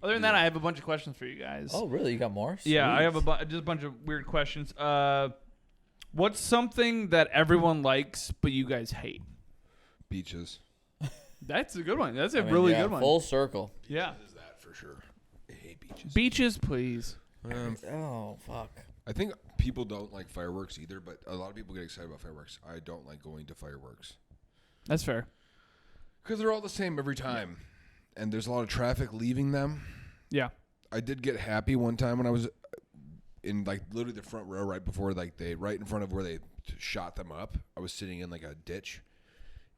Other than that, I have a bunch of questions for you guys. Oh, really? You got more? Yeah, I have Sweet. just a bunch of weird questions. What's something that everyone likes but you guys hate? Beaches. That's a good one. That's a I mean, really yeah, good one. Full circle. Yeah. Is that for sure? I hate beaches. Beaches, please. Oh, fuck. I think people don't like fireworks either, but a lot of people get excited about fireworks. I don't like going to fireworks That's fair. because they're all the same every time, and there's a lot of traffic leaving them. Yeah. I did get happy one time when I was in like literally the front row right before right in front of where they shot them up. I was sitting in like a ditch,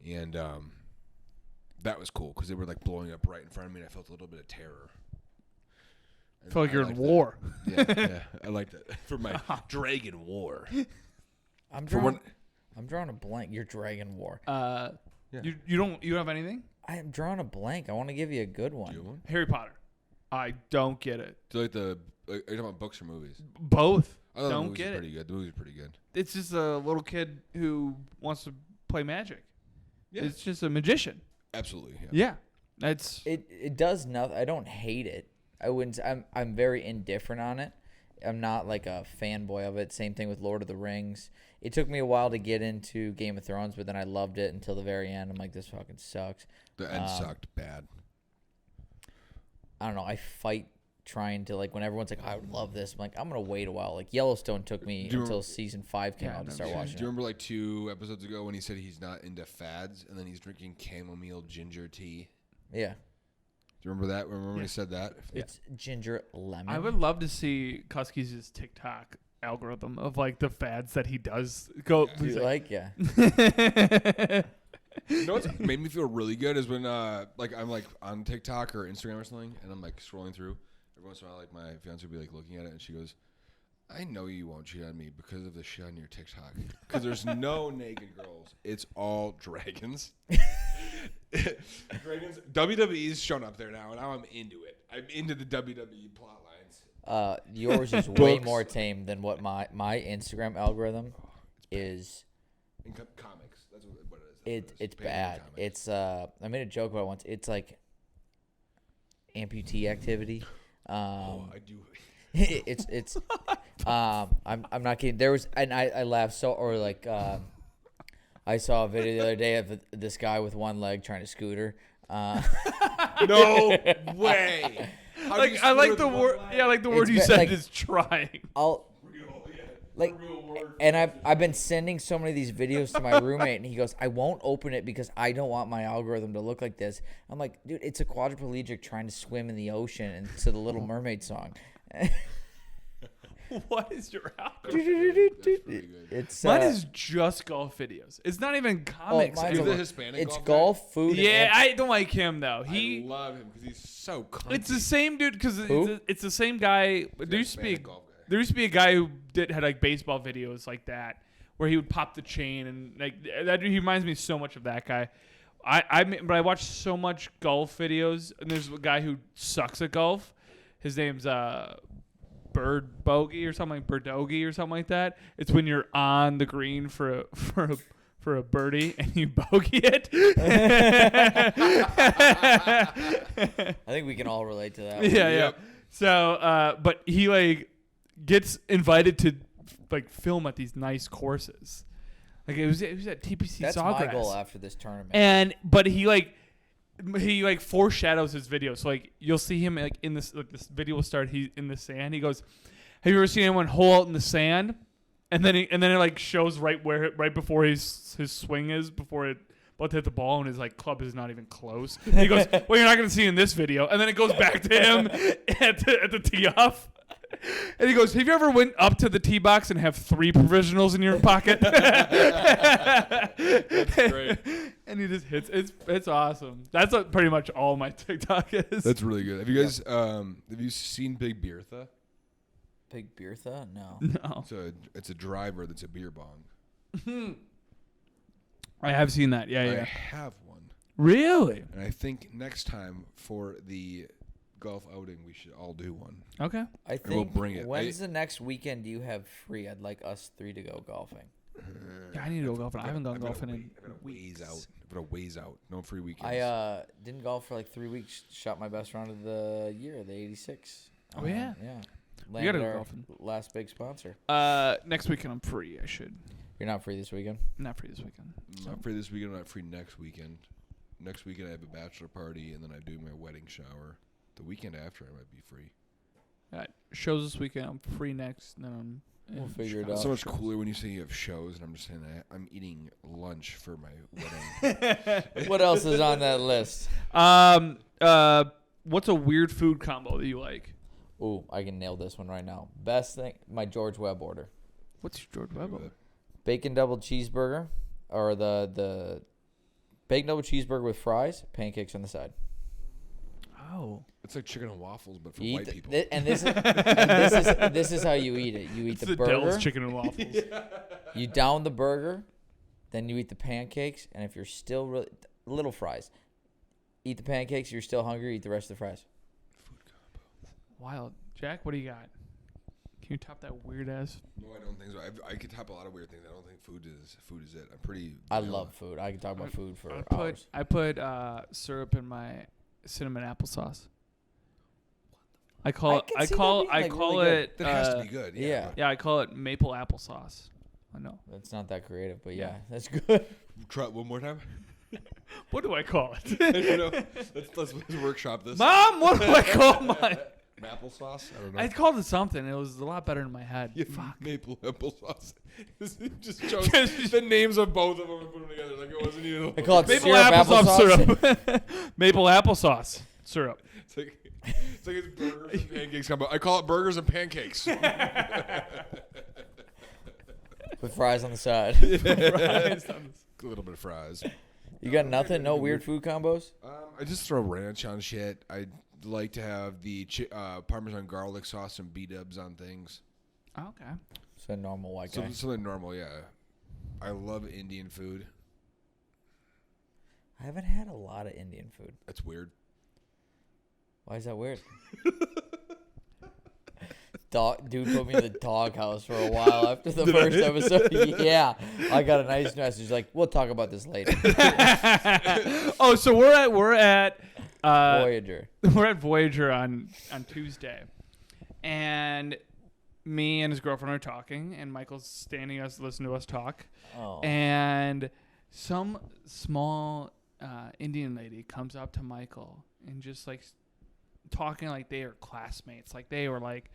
and that was cool because they were like blowing up right in front of me, and I felt a little bit of terror. I feel like you're in liked war. that. Yeah, I like that for my Dragon War. I'm For drawing, one, I'm drawing a blank. Your Dragon War. Yeah. You don't have anything? I am drawing a blank. I want to give you a good one. do you want? Harry Potter. I don't get it. Do you like are you talking about books or movies? Both. I thought the Don't movies get are it. pretty good. The movies are pretty good. It's just a little kid who wants to play magic. Yeah. It's just a magician. Absolutely. Yeah. Yeah. That's It does nothing. I don't hate it. I wouldn't. I'm very indifferent on it. I'm not like a fanboy of it. Same thing with Lord of the Rings. It took me a while to get into Game of Thrones, but then I loved it until the very end. I'm like, this fucking sucks. The end sucked bad. I don't know. I fight trying to like when everyone's like, I would love this. I'm like, I'm gonna wait a while. Like Yellowstone took me until season 5 came out to start watching. Do you remember like 2 episodes ago when he said he's not into fads and then he's drinking chamomile ginger tea? Yeah. Do you remember that? Remember when he said that? It's ginger lemon. I would love to see Cuske's TikTok algorithm of like the fads that he does go. Do you like, yeah. You know what's made me feel really good is when like I'm like on TikTok or Instagram or something and I'm like scrolling through. Every once in a while, like my fiance will be like looking at it and she goes, I know you won't cheat on me because of the shit on your TikTok. Because there's no naked girls. It's all dragons. Dragons. WWE's shown up there now, and now I'm into it. I'm into the WWE plot lines. Yours is way more tame than what my Instagram algorithm is. In comics. That's what it is. It's bad. It's I made a joke about it once. It's like amputee activity. I do. It's I'm not kidding. There was and I laughed so or like I saw a video the other day of this guy with one leg trying to scooter. No way. Like I like the word. Yeah, like the word you said is trying. And I've been sending so many of these videos to my roommate, and he goes, I won't open it because I don't want my algorithm to look like this. I'm like, dude, it's a quadriplegic trying to swim in the ocean and to the Little Mermaid song. What is your algorithm? It's Mine is just golf videos. It's not even comics. mine's the Hispanic it's golf golf, food. Yeah, I don't like him though. I love him because he's so cunty. It's the same dude because Who? it's the same guy. There used to be a guy who had like baseball videos like that where he would pop the chain and like that. He reminds me so much of that guy. But I watch so much golf videos, and there's a guy who sucks at golf. His name's Bird Bogey or something like Birdogie or something like that. It's when you're on the green for a birdie and you bogey it. I think we can all relate to that. Yeah. So, but he like gets invited to like film at these nice courses. Like it was at TPC That's Sawgrass. my goal after this tournament. But he foreshadows his video. So like you'll see him like in this video will start he in the sand. He goes, "Have you ever seen anyone hole out in the sand?" And then it like shows right before his swing is before it about to hit the ball and his like club is not even close. And he goes, "Well, you're not going to see in this video." And then it goes back to him at the tee off. And he goes, "Have you ever went up to the tee box and have 3 provisionals in your pocket?" That's great. And he just hits. It's awesome. That's what pretty much all my TikTok is. That's really good. Have you guys have you seen Big Beertha? Big Beertha? No. No. It's a driver that's a beer bong. I have seen that. Yeah. I have one. Really? And I think next time for the golf outing, we should all do one. Okay. I think we'll bring it. When's the next weekend you have free? I'd like us 3 to go golfing. Yeah, I need to go golfing. I haven't gone golfing in weeks. I've got a ways out. No free weekends. I didn't golf for like 3 weeks. Shot my best round of the year, the 86. Oh, yeah? Yeah. You gotta Landed go our golfing. last big sponsor. Next weekend I'm free. I should. You're not free this weekend? Not free this weekend. I'm not free this weekend. I'm not free next weekend. Next weekend I have a bachelor party, and then I do my wedding shower. The weekend after I might be free. Shows this weekend. I'm free next. And then We'll figure it out. It's so much cooler when you say you have shows, and I'm just saying that I'm eating lunch for my wedding. What else is on that list? What's a weird food combo that you like? Ooh, I can nail this one right now. Best thing, my George Webb order. What's your George Webb order? Bacon double cheeseburger, or the bacon double cheeseburger with fries, pancakes on the side. Oh. It's like chicken and waffles, but for You white eat people. This is how you eat it. You eat It's the Dell's burger, chicken and waffles. you down the burger, then you eat the pancakes, and if you're still really little fries, eat the pancakes. You're still hungry, eat the rest of the fries. Food combo. Wild. Jack, what do you got? Can you top that weird ass? No, I don't think so. I could top a lot of weird things. I don't think food is it. I'm pretty. I vanilla. love food. I can talk about food for hours. I put syrup in my cinnamon applesauce. I call it. That has to be good. Yeah. Yeah, I call it maple applesauce. I know. That's not that creative, but yeah, that's good. Try it one more time. What do I call it? I don't know. Let's workshop this. Mom, what do I call mine? Applesauce? I don't know. I called it something. It was a lot better in my head. Yeah, Fuck. maple applesauce. Just chose the names of both of them and put them together like it wasn't even. I call it Maple syrup applesauce syrup. Maple applesauce syrup. It's like it's burgers and pancakes combo. I call it burgers and pancakes. With fries on the side. A little bit of fries. You got nothing? No weird food combos? I just throw ranch on shit. I like to have the Parmesan garlic sauce and B-dubs on things. Oh, okay. So normal white guy. Something normal, yeah. I love Indian food. I haven't had a lot of Indian food. That's weird. Why is that weird? Dude put me in the doghouse for a while after the first episode. Yeah, I got a nice message like, "We'll talk about this later." Oh, so we're at Voyager. We're at Voyager on Tuesday, and me and his girlfriend are talking, and Michael's standing us listening to us talk, and some small Indian lady comes up to Michael and just like talking like they are classmates, like they were like.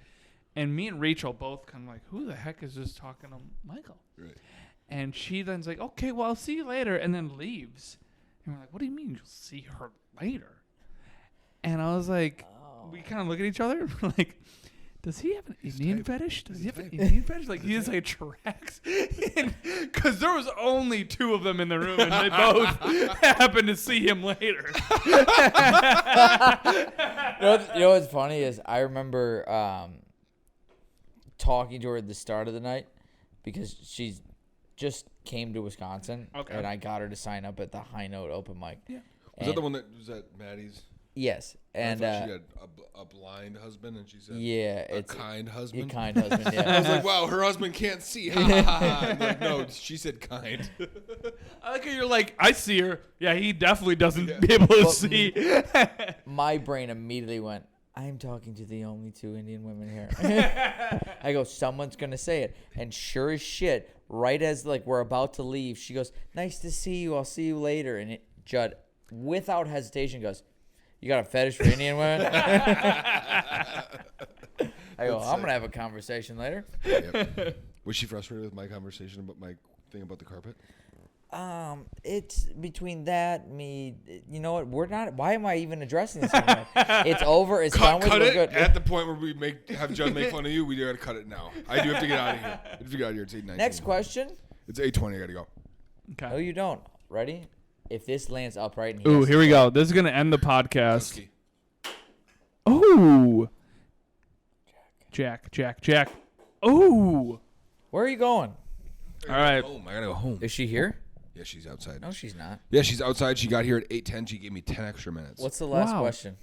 And me and Rachel both kind of like, who the heck is just talking to Michael? Right. And she then's like, okay, well, I'll see you later, and then leaves. And we're like, what do you mean you'll see her later? And I was like, we kind of look at each other, like, does he have an Indian fetish? Does he have an Indian fetish? Like, he just like tracks. Because there was only two of them in the room, and they both happened to see him later. You know what's funny is I remember talking to her at the start of the night because she's just came to Wisconsin, and I got her to sign up at the High Note open mic. Yeah. Was that the one that was at Maddie's? Yes, and she had a blind husband, and she said, "Yeah, it's a kind husband." A kind husband, yeah. I was like, "Wow, her husband can't see." Ha ha ha! I'm like, no, she said kind. I like how you're like, I see her. Yeah, he definitely doesn't be able to see. My brain immediately went, I'm talking to the only two Indian women here. I go, someone's going to say it. And sure as shit, right as like we're about to leave, she goes, nice to see you. I'll see you later. And Judd, without hesitation, goes, you got a fetish for Indian women? I go, I'm going to have a conversation later. Yep. Was she frustrated with my conversation about my thing about the carpet? It's between that, me, you know what, we're not, why am I even addressing this anymore? It's over, it's done with, cut we're it good. at the point where we have Judd make fun of you. We gotta cut it now. I do have to get out of here. I have to get out of here. It's 8:19. Next question. It's 8:20. I gotta go. Okay. No, you don't. Ready? If this lands upright. Ooh, here we go. This is gonna end the podcast. Ooh. Jack. Ooh. Where are you going? All right. I gotta go home. Is she here? Yeah, she's outside. No, she's not. Yeah, she's outside. She got here at 8:10. She gave me 10 extra minutes. What's the last question?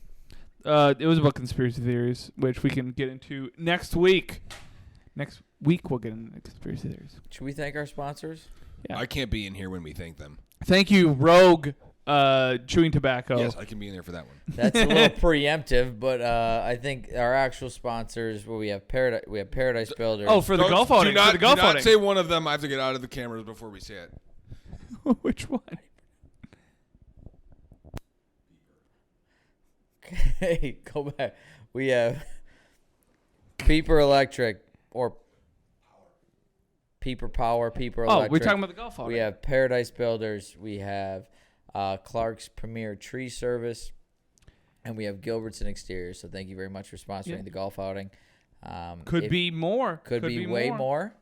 It was about conspiracy theories, which we can get into next week. Next week we'll get into conspiracy theories. Should we thank our sponsors? Yeah. I can't be in here when we thank them. Thank you, Rogue Chewing Tobacco. Yes, I can be in there for that one. That's a little preemptive, but I think our actual sponsors, we have Paradise Builders. Oh, for the golf outing. For the golf do not outing. say one of them. I have to get out of the cameras before we say it. Which one? Okay, go back. We have Peeper Electric or Peeper Power, Peeper Electric. Oh, we're talking about the golf outing. We have Paradise Builders. We have Clark's Premier Tree Service. And we have Gilbertson Exteriors. So thank you very much for sponsoring the golf outing. Could be more. Could be way more.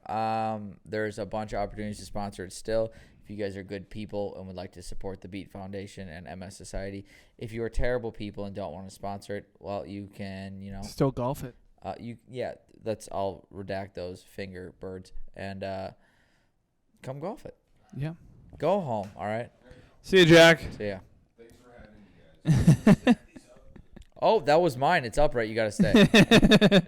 There's a bunch of opportunities to sponsor it still. If you guys are good people and would like to support the Beat Foundation and MS Society. If you are terrible people and don't want to sponsor it, well, you can, still golf it. I'll redact those finger birds and come golf it. Yeah. Go home, all right? See you, Jack. See ya. Thanks for having me, guys. Oh, that was mine. It's upright. You got to stay.